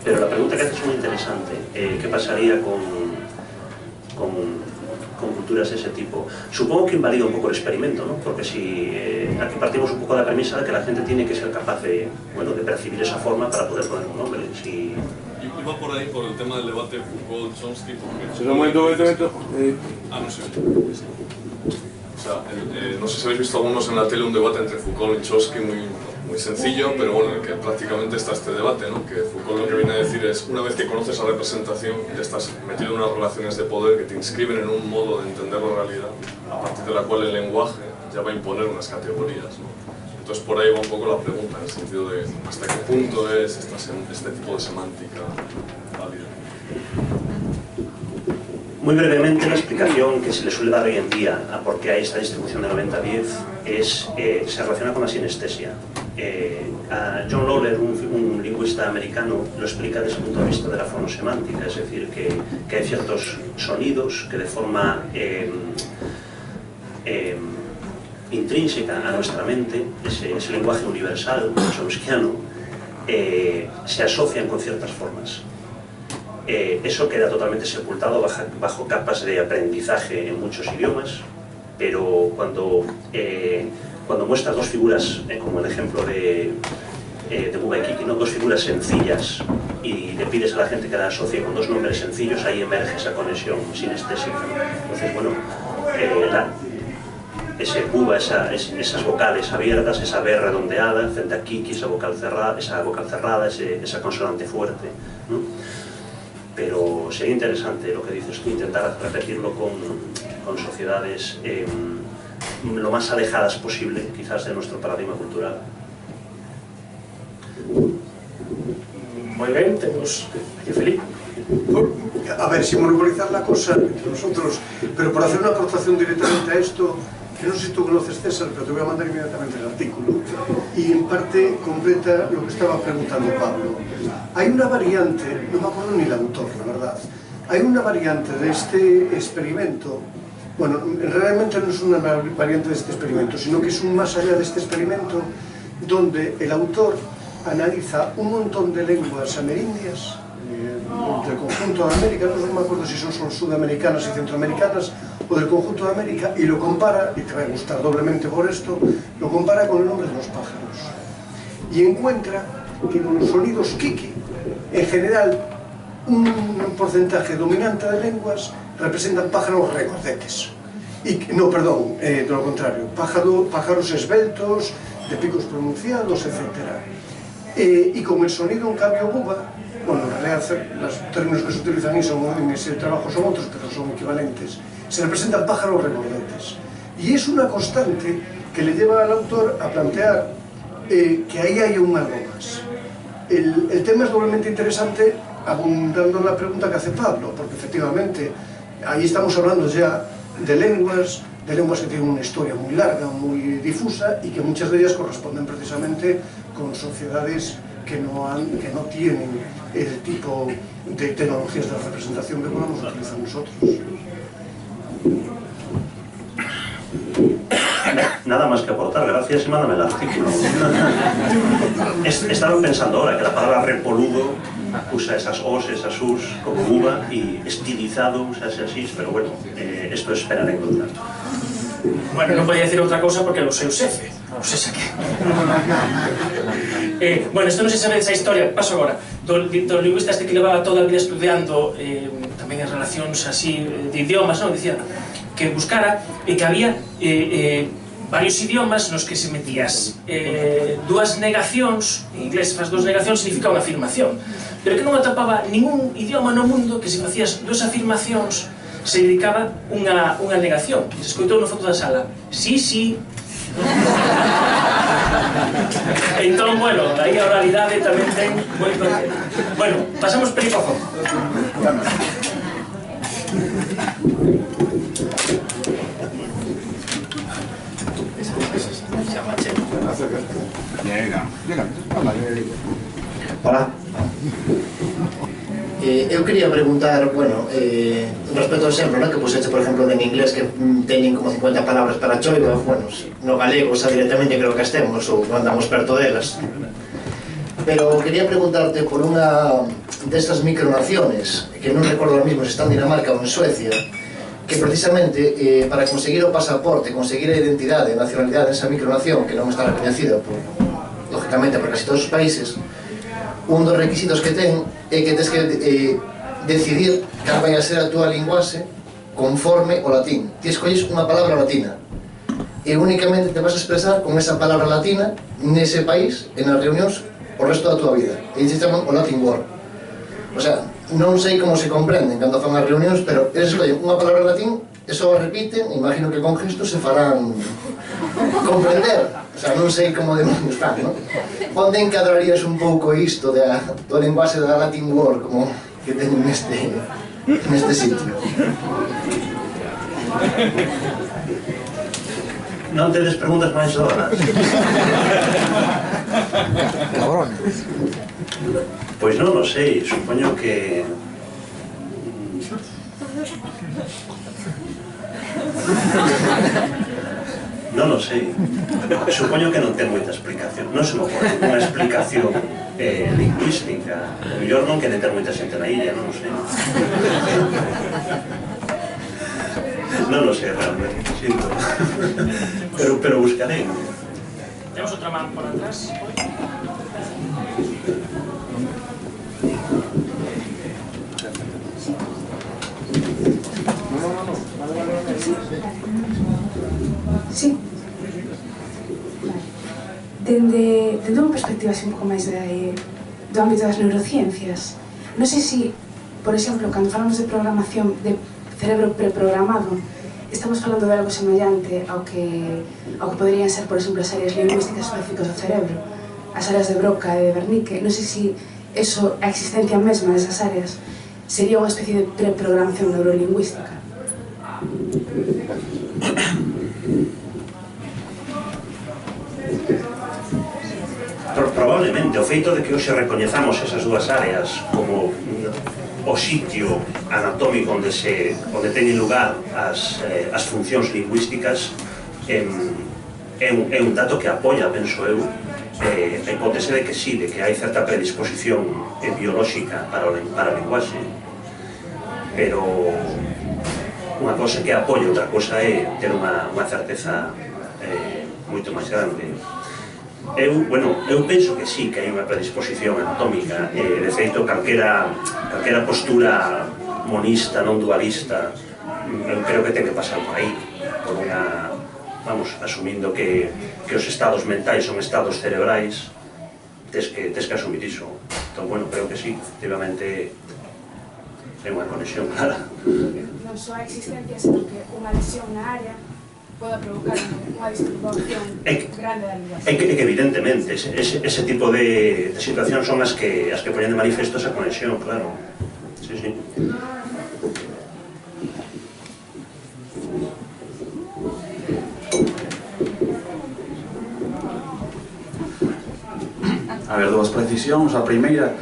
Pero la pregunta que haces es muy interesante. ¿Qué pasaría con culturas de ese tipo? Supongo que invalida un poco el experimento, ¿no? Porque si aquí partimos un poco de la premisa de que la gente tiene que ser capaz de, bueno, de percibir esa forma para poder poner un nombre. Si... Iba por ahí, por el tema del debate Foucault-Chomsky, porque... Un momento. no sé. O sea, no sé si habéis visto algunos en la tele un debate entre Foucault y Chomsky muy sencillo, pero bueno, en el que prácticamente está este debate, ¿no? Que Foucault lo que viene a decir es, una vez que conoces la representación, ya estás metido en unas relaciones de poder que te inscriben en un modo de entender la realidad, a partir de la cual el lenguaje ya va a imponer unas categorías, ¿no? Entonces por ahí va un poco la pregunta, en el sentido de hasta qué punto es este tipo de semántica válida. Muy brevemente, la explicación que se le suele dar hoy en día a por qué hay esta distribución de 90-10 se relaciona con la sinestesia. A John Lawler, un lingüista americano, lo explica desde el punto de vista de la fonosemántica, es decir, que hay ciertos sonidos que de forma intrínseca a nuestra mente, ese lenguaje universal, chomskiano, se asocian con ciertas formas. Eso queda totalmente sepultado bajo capas de aprendizaje en muchos idiomas, pero cuando muestras dos figuras, como el ejemplo de Buba y Kiki, ¿no? Dos figuras sencillas, y le pides a la gente que la asocie con dos nombres sencillos, ahí emerge esa conexión sinestésica. Entonces, bueno, ese Buba, esas vocales abiertas, esa B redondeada, frente a Kiki, esa vocal cerrada, esa consonante fuerte, ¿no? Pero sería interesante lo que dices tú, intentar repetirlo con sociedades lo más alejadas posible, quizás, de nuestro paradigma cultural. Muy bien, tenemos aquí a Felipe. A ver, si monopolizar la cosa entre nosotros, pero por hacer una aportación directamente a esto, que no sé si tú conoces, César, pero te voy a mandar inmediatamente el artículo, y en parte completa lo que estaba preguntando Pablo. Hay una variante, no me acuerdo ni el autor, la verdad, hay una variante de este experimento. Bueno, realmente no es una variante de este experimento, sino que es un más allá de este experimento, donde el autor analiza un montón de lenguas amerindias del conjunto de América, no me acuerdo si son solo sudamericanas y centroamericanas o del conjunto de América, y lo compara, y te va a gustar doblemente por esto, lo compara con el nombre de los pájaros. Y encuentra que con los sonidos kiki, en general, un porcentaje dominante de lenguas representan pájaros regordetes. No, perdón, de lo contrario, pájaros esbeltos, de picos pronunciados, etc. Y con el sonido, en cambio, buba, bueno, en realidad los términos que se utilizan en ese trabajo son otros, pero son equivalentes, se representan pájaros regordetes. Y es una constante que le lleva al autor a plantear que ahí hay un algo más. El tema es doblemente interesante, abundando en la pregunta que hace Pablo, porque efectivamente ahí estamos hablando ya de lenguas que tienen una historia muy larga, muy difusa, y que muchas de ellas corresponden precisamente con sociedades que no tienen el tipo de tecnologías de representación que podamos utilizar nosotros. Nada más que aportar, gracias y mándame el artículo. Estaba pensando ahora que la palabra repoludo usa esas os, esas us como uva, y estilizado usa ese así, pero bueno, esto es esperar en contra. Bueno, non podía decir outra cousa porque é o seu xefe. Non sei xa que... Bueno, isto non se sabe desa historia, paso agora. Do lingüista este que levaba toda a vida estudiando tamén as relacións así de idiomas, non? Dicía que buscara e que había varios idiomas nos que se metías dúas negacións, en inglés faz dúas negacións significa unha afirmación, pero que non atopaba ningún idioma no mundo que se facías dúas afirmacións se dedicaba unha negación. Se escoitou no fondo da sala, sí, sí. Entón, bueno, aí a oralidade tamén ten moito... Bueno, pasamos perico a fondo. Hola. Eu quería preguntar, bueno, respecto ao exemplo, que puseche, por exemplo, en inglés, que teñen como 50 palabras para choiva, bueno, no galego xa directamente creo que estemos, ou andamos perto delas. Pero quería preguntarte por unha destas micronaciones, que non recordo ahora mismo se está en Dinamarca ou en Suecia, que precisamente para conseguir o pasaporte, conseguir a identidade e nacionalidade desa micronación, que non está reconhecida lógicamente por casi todos os países, un dos requisitos que ten é que tens que decidir cal vai a ser a túa linguaxe conforme o latín. Ti escolles unha palabra latina e únicamente te vas a expresar con esa palabra latina nese país, en as reunións, o resto da túa vida. E se chaman o Latin Word. O sea, non sei como se comprenden cando fan as reunións, pero eles escollen unha palabra latín e só a repiten, imagino que con gestos se farán comprender. O sea, non sei como demonios fan, non? Onde encadrarías un pouco isto do linguaxe da Latin Word como que teñen neste sitio? Non tedes preguntas máis horas. Cabrón. Pois non o sei, supoño que... Non o sei. Supoño que non ten moita explicación. Non se me ocorre unha explicación lingüística. O mellor non que de ter moita xente na illa, non o sei. Non o sei realmente, sinto. Pero buscarei. Temos outra man por atrás. Sí. Dende unha perspectiva así un pouco máis do ámbito das neurociencias, non sei se, por exemplo, cando falamos de programación de cerebro preprogramado, estamos falando de algo semellante ao que poderían ser, por exemplo, as áreas lingüísticas específicas do cerebro, as áreas de Broca e de Wernicke. Non sei se eso, a existencia mesma desas áreas sería unha especie de preprogramación neurolingüística. Probablemente o feito de que hoxe recoñezamos esas dúas áreas como o sitio anatómico onde teñen lugar as funcións lingüísticas é un dato que apoia, penso eu, a hipótese de que sí, de que hai certa predisposición biolóxica para a linguaxe, pero unha cosa que apoia, outra cosa é ter unha certeza moito máis grande. Eu penso que sí, que hai unha predisposición anatómica, de feito, calquera postura monista, non dualista, eu creo que ten que pasar por aí, por unha, vamos, asumindo que os estados mentais son estados cerebrais, tes que asumir iso. Entón, bueno, creo que sí, efectivamente, ten unha conexión clara. Non só a existencia, senón que unha lesión na área poda provocar unha disturbación grande da linguaxe. É que evidentemente, ese tipo de situacións son as que poñen de manifesto esa conexión, claro. Sí, sí. A ver, dúas precisións. A primeira,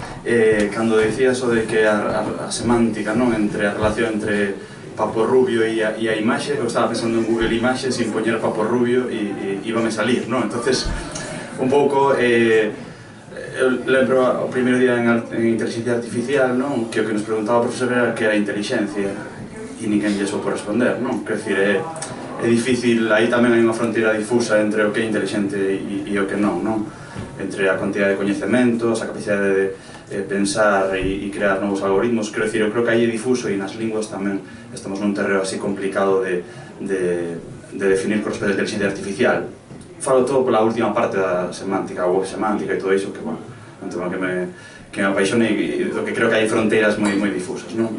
cando dicías o de que a semántica, non, entre a relación entre Paporrubio e a imaxe, eu estaba pensando en Google Imaxes sin poñer Paporrubio e íbame salir, non? Entonces, un pouco, eu lembro o primeiro día en inteligencia artificial, non? Que o que nos preguntaba o profesor era que era inteligencia e ninguén lle soupo responder, non? Quer dicir, é difícil, aí tamén hai unha fronteira difusa entre o que é inteligente e o que non, non? Entre a cantidad de coñecementos, a capacidade de pensar e crear novos algoritmos. Quero dicir, eu creo que aí é difuso e nas linguas tamén estamos nun terreo así complicado de definir con respecto a inteligencia artificial. Falo todo pola última parte da semántica, a web semántica e todo iso, que, bueno, un tema que me apaixone e do que creo que hai fronteiras moi difusas, non?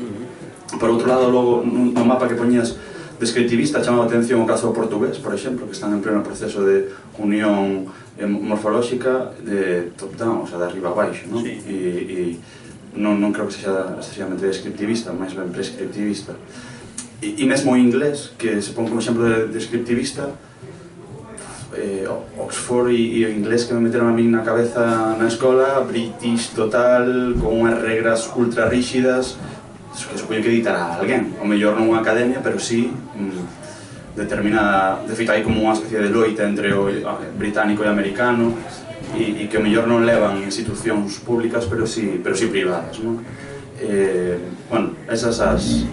Por outro lado, logo, no mapa que poñías descriptivista, chamaba a atención o caso do portugués, por exemplo, que están en pleno proceso de unión morfolóxica de top-down, o sea, de arriba a baixo, non? E non creo que sexa excesivamente descriptivista, máis ben prescriptivista. E mesmo o inglés, que se pon como exemplo de descriptivista, Oxford e o inglés que me meteron a min na cabeza na escola, British total, con unhas regras ultra rígidas, que supoño que editará alguén, o mellor non unha academia, pero sí determinada, de feito hai como unha especie de loita entre o británico e americano e que o mellor non levan institucións públicas, pero sí privadas, non? Bueno, esas as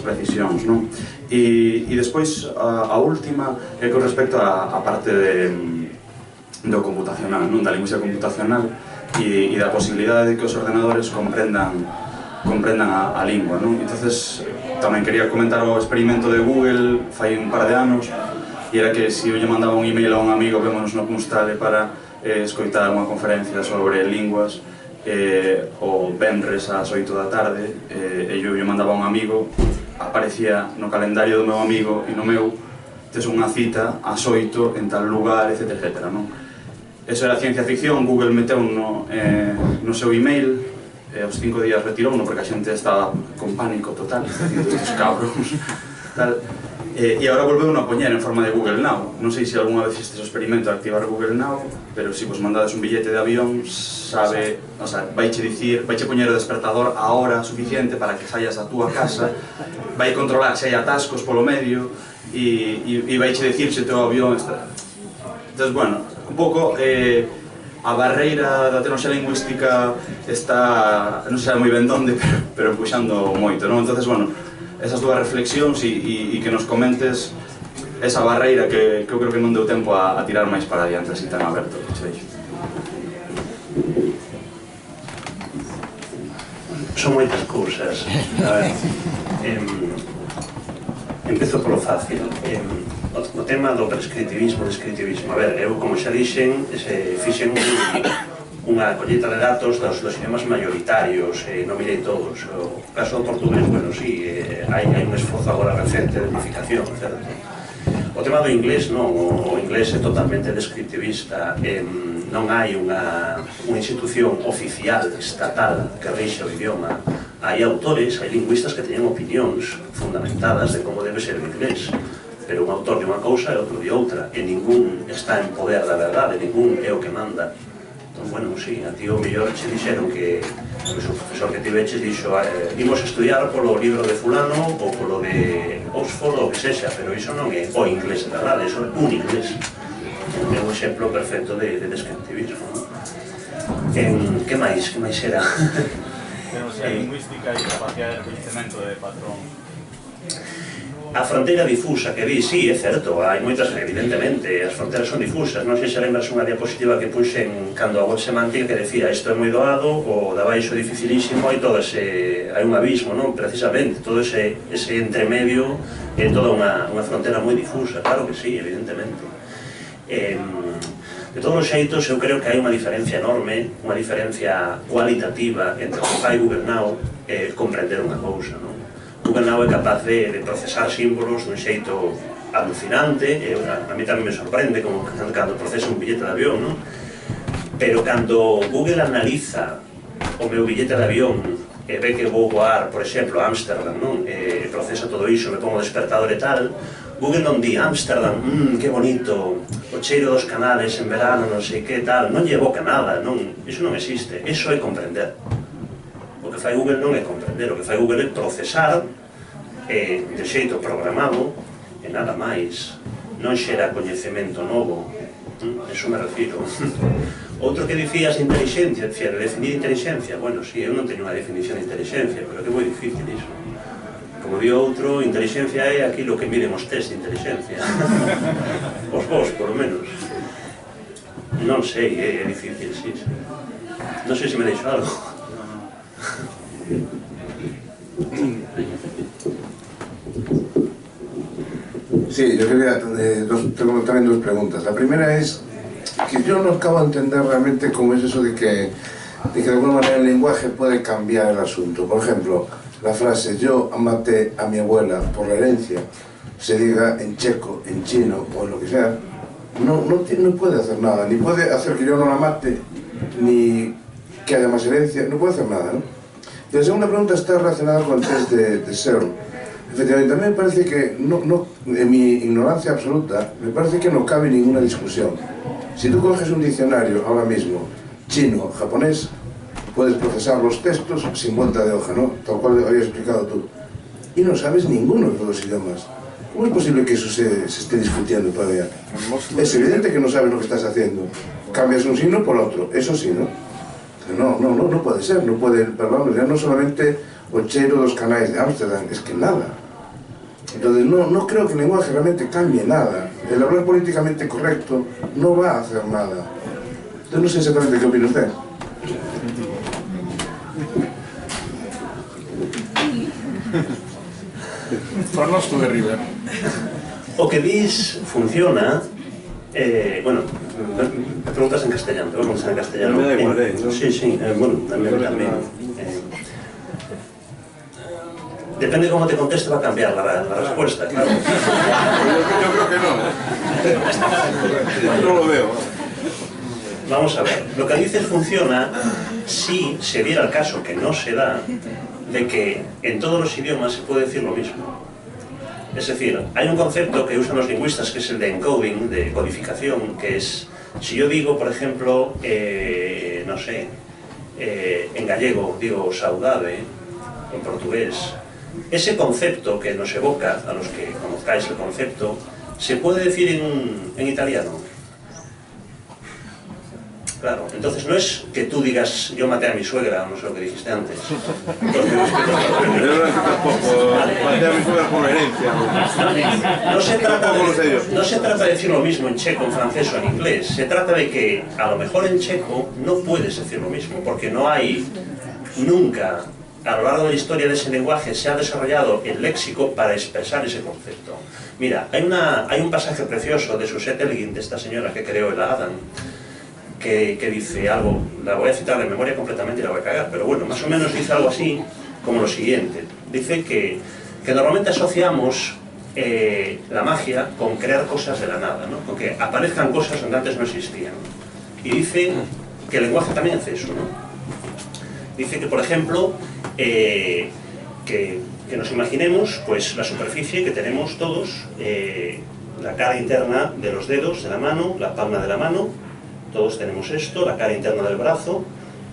precisións, non? E despois a última é con respecto á parte do computacional, non? Da lingüística computacional e da posibilidade de que os ordenadores comprendan a lingua, non? Entonces, tamén quería comentar o experimento de Google fai un par de anos e era que se eu lle mandaba un email a un amigo, vémonos no Constale para escoitar unha conferencia sobre linguas o venres ás 8 da tarde e eu lle mandaba a un amigo, aparecía no calendario do meu amigo e no meu tes unha cita ás 8 en tal lugar, etc, non? Eso era ciencia ficción, Google meteu no seu email. Aos 5 días retirouno porque a xente estaba con pánico total, estes cabros, tal. E agora volveu a poñer en forma de Google Now. Non sei se algunha vez estes o experimento de activar Google Now, pero se vos mandades un billete de avión, sabe, o sea, vaiche dicir, vaiche poñer o despertador a hora suficiente para que saias da túa casa, vai controlar se hai atascos polo medio e vaiche dicir se o teu avión está... Entón, bueno, un pouco... A barreira da tecnoloxía lingüística está, non sei moi ben onde, pero puxando moito, non? Entonces, bueno, esas dúas reflexións e que nos comentes esa barreira que eu creo que non deu tempo a tirar máis para adiante, así tan aberto, que se deixo. Son moitas cousas. A ver, empezo polo fácil. O tema do prescriptivismo, descriptivismo. A ver, eu, como xa dixen, fixen unha colleita de datos dos idiomas maioritarios, non mirei todos. O caso do portugués, bueno, sí, hai un esforzo agora recente de unificación, certo? O tema do inglés, non, o inglés é totalmente descriptivista, non hai unha institución oficial, estatal, que rixe o idioma. Hai autores, hai lingüistas que teñen opinións fundamentadas de como debe ser o inglés. pero un autor de unha cousa e outro de outra, e ningún está en poder da verdade, ningún é o que manda. Entón, bueno, sí, a ti o mellor che dixeron que o profesor que tiveches dixo imos estudiar polo libro de fulano ou polo de Oxford ou que sexa, pero iso non é o inglés de verdade, iso é un inglés. É un exemplo perfecto de descriptivismo. Que máis era? Temos a lingüística e capacidade de coñecemento de patrón. A fronteira difusa que di, sí, é certo, hai moitas, evidentemente, as fronteiras son difusas, non sei se lembras unha diapositiva que puxen cando a web semántica que decía isto é moi doado, o da baixo dificilísimo, e todo ese, hai un abismo, non? Precisamente, todo ese entremedio é toda unha fronteira moi difusa, claro que sí, evidentemente. De todos os xeitos, eu creo que hai unha diferencia enorme, unha diferencia cualitativa entre o que fai Google Now e comprender unha cousa, non? Google Now é capaz de procesar símbolos dun xeito alucinante, a mí tamén me sorprende como cando procesa un billete de avión, non? Pero cando Google analiza o meu billete de avión e ve que vou voar, por exemplo, a Ámsterdam, non? E procesa todo iso, me pongo despertador e tal, Google non di Ámsterdam, que bonito, o cheiro dos canales en verano, non sei que tal, non lle evoca nada, iso non existe, iso é comprender. O que fai Google non é comprender, o que fai Google é procesar de xeito programado e nada máis, non xera coñecemento novo, eso me refiro. Outro que dicías de inteligencia, de definir inteligencia, bueno, sí, eu non teño unha definición de inteligencia, pero é moi difícil iso. Como di outro, inteligencia é aquilo que miden os test de inteligencia. Os vos, polo menos. Non sei, é difícil, sí. Non sei se me deixo algo. Sí, yo quería, tengo también dos preguntas. La primera es que yo no acabo de entender realmente cómo es eso de que de alguna manera el lenguaje puede cambiar el asunto. Por ejemplo, la frase yo maté a mi abuela por la herencia, se diga en checo, en chino o en lo que sea, no puede hacer nada, ni puede hacer que yo no la mate, ni que haya más herencia, no puede hacer nada, ¿no? Y la segunda pregunta está relacionada con el test de Searle. Efectivamente, a mí me parece que, en mi ignorancia absoluta, me parece que no cabe ninguna discusión. Si tú coges un diccionario ahora mismo, chino, japonés, puedes procesar los textos sin vuelta de hoja, ¿no? Tal cual habías explicado tú. Y no sabes ninguno de los idiomas. ¿Cómo es posible que eso se esté discutiendo todavía? Es evidente que no sabes lo que estás haciendo. Cambias un signo por otro, eso sí, ¿no? No puede ser, no puede, perdón, ya no solamente o cheiro dos canais de Ámsterdam, es que nada. Entonces no creo que el lenguaje realmente cambie nada. El hablar políticamente correcto no va a hacer nada. Entonces no sé exactamente qué opina usted. Farnos tú de River. O que dis funciona, bueno, me preguntas en castellano, te voy a preguntar en castellano. Me da igual, Sí, bueno, también. Depende de cómo te conteste va a cambiar la respuesta, claro. Yo creo que no. No lo veo. Vamos a ver, lo que dices funciona si se diera el caso, que no se da, de que en todos los idiomas se puede decir lo mismo. Es decir, hay un concepto que usan los lingüistas que es el de encoding, de codificación, que es, si yo digo, por ejemplo, no sé, en gallego digo saudade, en portugués, ese concepto que nos evoca, a los que conozcáis el concepto, se puede decir en italiano. Claro, entonces no es que tú digas yo maté a mi suegra, no sé lo que dijiste antes. Maté a mi suegra por herencia. No se trata de decir lo mismo en checo, en francés o en inglés. Se trata de que a lo mejor en checo no puedes decir lo mismo, porque no hay nunca, a lo largo de la historia de ese lenguaje, se ha desarrollado el léxico para expresar ese concepto. Mira, hay un pasaje precioso de Suzette Elgin, de esta señora que creó el Adam, que dice algo, la voy a citar de memoria completamente y la voy a cagar, pero bueno, más o menos dice algo así como lo siguiente. Dice que normalmente asociamos la magia con crear cosas de la nada, ¿no? Con que aparezcan cosas donde antes no existían. Y dice que el lenguaje también hace eso, ¿no? Dice que, por ejemplo, que que nos imaginemos pues la superficie que tenemos todos, la cara interna de los dedos de la mano, la palma de la mano, todos tenemos esto, la cara interna del brazo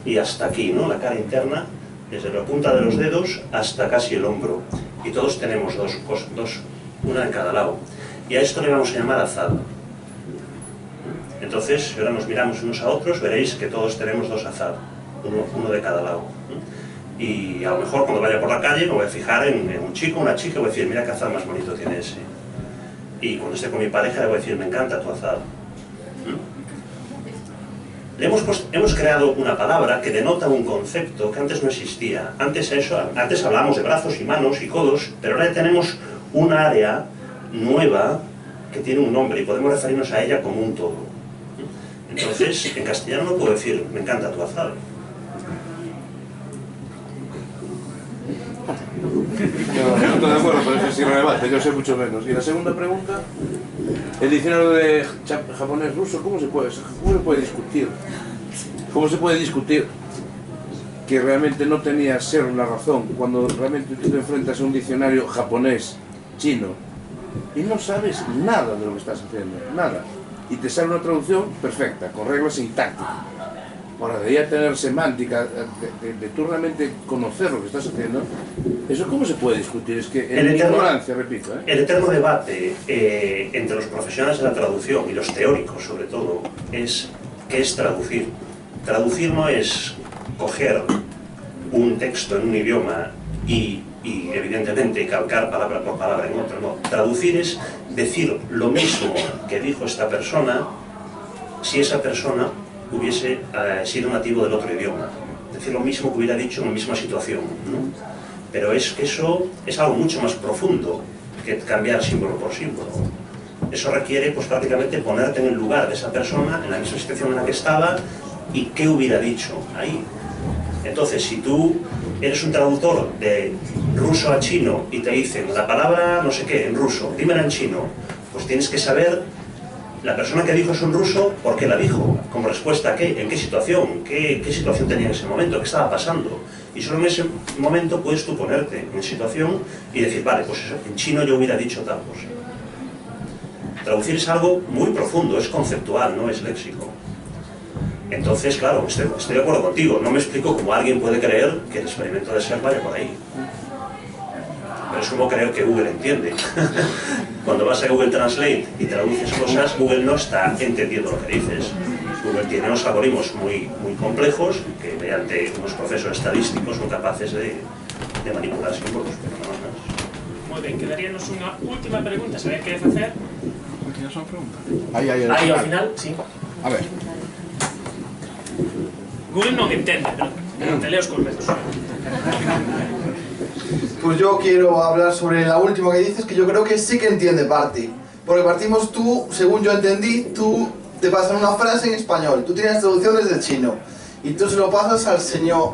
y hasta aquí, ¿no? La cara interna desde la punta de los dedos hasta casi el hombro. Y todos tenemos dos, una de cada lado. Y a esto le vamos a llamar azad. Entonces, si ahora nos miramos unos a otros, veréis que todos tenemos dos azad, uno de cada lado. Y a lo mejor cuando vaya por la calle me voy a fijar en un chico o una chica y voy a decir, mira qué azad más bonito tiene ese. Y cuando esté con mi pareja le voy a decir, me encanta tu azad. Hemos creado una palabra que denota un concepto que antes no existía. Antes hablábamos de brazos y manos y codos, pero ahora tenemos un área nueva que tiene un nombre y podemos referirnos a ella como un todo. Entonces, en castellano no puedo decir, me encanta tu azad. No estoy de acuerdo, pero eso es irrelevante, yo sé mucho menos. Y la segunda pregunta, el diccionario de japonés-ruso, ¿cómo se puede discutir? ¿Cómo se puede discutir que realmente no tenía ser la razón cuando realmente tú te enfrentas a un diccionario japonés-chino y no sabes nada de lo que estás haciendo, nada? Y te sale una traducción perfecta, con reglas sintácticas. Ahora, de ya tener semántica, de tú realmente conocer lo que estás haciendo, ¿eso cómo se puede discutir? Es que en ignorancia, repito. El eterno debate entre los profesionales de la traducción y los teóricos, sobre todo, es ¿qué es traducir? Traducir no es coger un texto en un idioma y evidentemente calcar palabra por palabra en otro, no. Traducir es decir lo mismo que dijo esta persona si esa persona hubiese sido nativo del otro idioma. Decir lo mismo que hubiera dicho en la misma situación, ¿no? Pero eso es algo mucho más profundo que cambiar símbolo por símbolo. Eso requiere pues prácticamente ponerte en el lugar de esa persona, en la misma situación en la que estaba, y qué hubiera dicho ahí. Entonces, si tú eres un traductor de ruso a chino y te dicen la palabra no sé qué en ruso, dímela en chino, pues tienes que saber la persona que dijo eso en ruso, ¿por qué la dijo? ¿Como respuesta a qué? ¿En qué situación? ¿Qué situación tenía en ese momento? ¿Qué estaba pasando? Y solo en ese momento puedes tú ponerte en situación y decir, vale, pues eso, en chino yo hubiera dicho tal cosa. Traducir es algo muy profundo, es conceptual, no es léxico. Entonces, claro, estoy de acuerdo contigo, no me explico cómo alguien puede creer que el experimento de Ser vaya por ahí. Pero es como creer que Google entiende. Cuando vas a Google Translate y traduces cosas, Google no está entendiendo lo que dices. Google tiene unos algoritmos muy complejos que mediante unos procesos estadísticos son capaces de manipular símbolos, pero no más. Muy bien, quedaríanos unha última pregunta, sabéis que facer? ¿Tienes una pregunta? Aí ao final, sí. A ver. Google non entende, pero te leo os correctos. Pues yo quiero hablar sobre la última que dices, que yo creo que sí que entiende Party. Porque partimos tú, según yo entendí, tú te pasan una frase en español, tú tienes traducción desde chino, y tú se lo pasas al señor,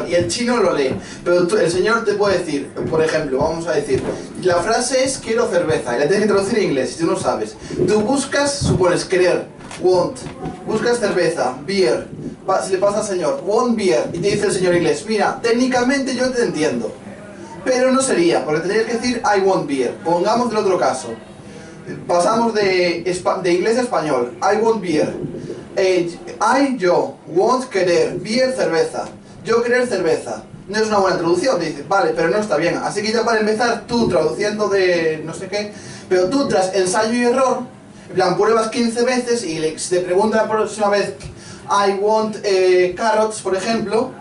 y el chino lo lee. Pero el señor te puede decir, por ejemplo, vamos a decir, la frase es quiero cerveza, y la tienes que traducir en inglés, si tú no sabes. Tú buscas, supones, querer, want, buscas cerveza, beer, se le pasa al señor, want beer, y te dice el señor inglés, mira, técnicamente yo te entiendo. Pero no sería, porque tendrías que decir I want beer. Pongamos del otro caso. Pasamos de inglés a español. I want beer. Yo, want, querer, beer, cerveza. Yo querer cerveza. No es una buena traducción, te dices, vale, pero no está bien. Así que ya para empezar, tú traduciendo de no sé qué, pero tú tras ensayo y error, en plan, pruebas 15 veces y te preguntan la próxima vez I want carrots, por ejemplo.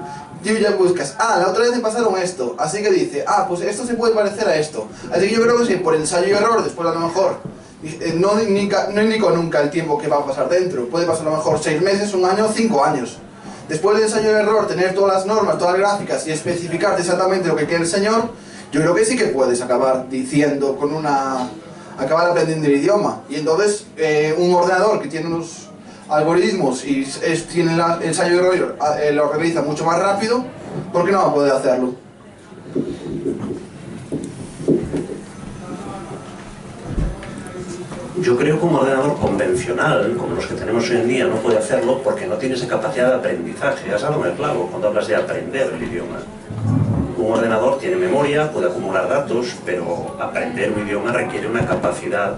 Tú ya buscas, la otra vez me pasaron esto, así que dice, pues esto se puede parecer a esto. Así que yo creo que sí, por ensayo y error, después a lo mejor, no indico nunca el tiempo que va a pasar dentro. Puede pasar a lo mejor 6 meses, 1 año, 5 años. Después de ensayo y error, tener todas las normas, todas las gráficas y especificarte exactamente lo que quiere el señor, yo creo que sí que puedes acabar diciendo acabar aprendiendo el idioma. Y entonces, un ordenador que tiene unos algoritmos y tiene el ensayo y error, lo realiza mucho más rápido, ¿por qué no va a poder hacerlo? Yo creo que un ordenador convencional, como los que tenemos hoy en día, no puede hacerlo porque no tiene esa capacidad de aprendizaje. Has dado en el clavo cuando hablas de aprender el idioma. Un ordenador tiene memoria, puede acumular datos, pero aprender un idioma requiere una capacidad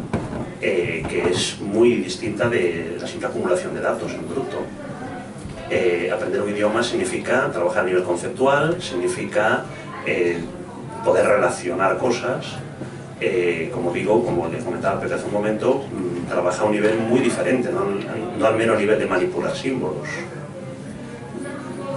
que es muy distinta de la simple acumulación de datos en bruto. Aprender un idioma significa trabajar a nivel conceptual, significa poder relacionar cosas. Como digo, como le comentaba Pepe hace un momento, trabaja a un nivel muy diferente, no al mero nivel de manipular símbolos.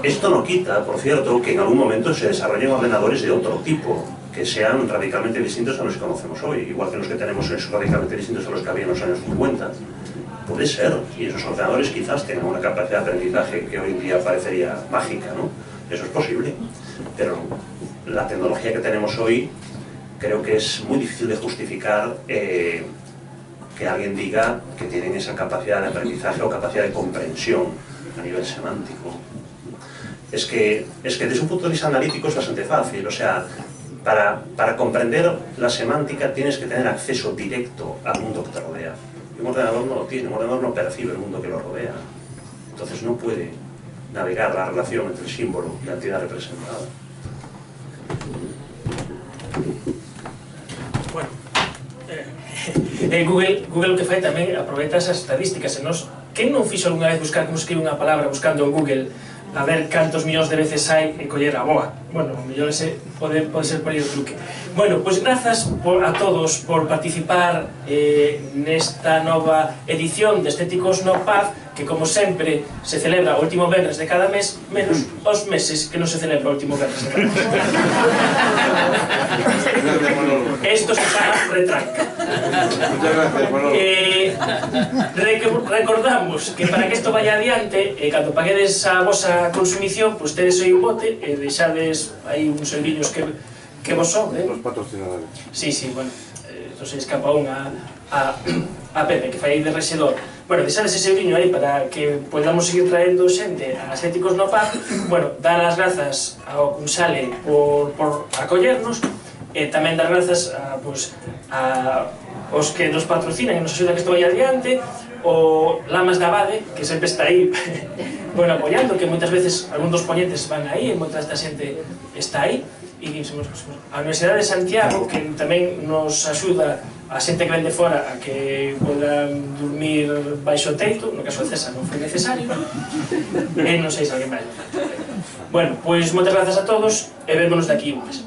Esto no quita, por cierto, que en algún momento se desarrollen ordenadores de otro tipo, que sean radicalmente distintos a los que conocemos hoy, igual que los que tenemos son radicalmente distintos a los que había en los años 50. Puede ser, y esos ordenadores quizás tengan una capacidad de aprendizaje que hoy en día parecería mágica, ¿no? Eso es posible, pero la tecnología que tenemos hoy creo que es muy difícil de justificar que alguien diga que tienen esa capacidad de aprendizaje o capacidad de comprensión a nivel semántico. Es que desde un punto de vista analítico es bastante fácil, o sea, para comprender la semántica tienes que tener acceso directo al mundo que te rodea. Y un ordenador no lo tiene, un ordenador no percibe el mundo que lo rodea. Entonces no puede navegar la relación entre el símbolo y la entidad representada. Bueno, Google o que fai tamén aproveita esas estadísticas. Quen non fixo algunha vez buscar como escribe unha palabra buscando en Google a ver cantos millóns de veces hai en coller a boa? Bueno, o mellor ese pode ser por aí o truque. Bueno, pois grazas a todos por participar nesta nova edición de Estéticos no Pub, que como sempre se celebra o último venres de cada mes, menos os meses que non se celebra o último venres de cada mes. Esto se chama retranca. Muchas gracias, Manolo. Recordamos que para que isto vaya adiante, cando paguedes a vosa consumición, pois tedes aí un bote e deixades aí uns euriños que vos son, Los patrocinadores. Sí, bueno, non se escapa un a Pepe, que fai de rexedor. Bueno, deixades ese euriño aí para que podamos seguir traendo xente a Estéticos no Pub. Bueno, dar as grazas ao Cunsale por acollernos, e tamén dar grazas aos que nos patrocinan e nos axudan que isto vaya adiante, o Lamas da Abade, que sempre está aí bueno, apoiando, que moitas veces algún dos poñentes van aí e moita desta xente está aí, e a Universidade de Santiago, que tamén nos axuda a xente que ven de fora a que podan dormir baixo o teito, no caso de César non foi necesario, e non sei se alguén vai. Bueno, pois moitas grazas a todos e vémonos daqui un mes.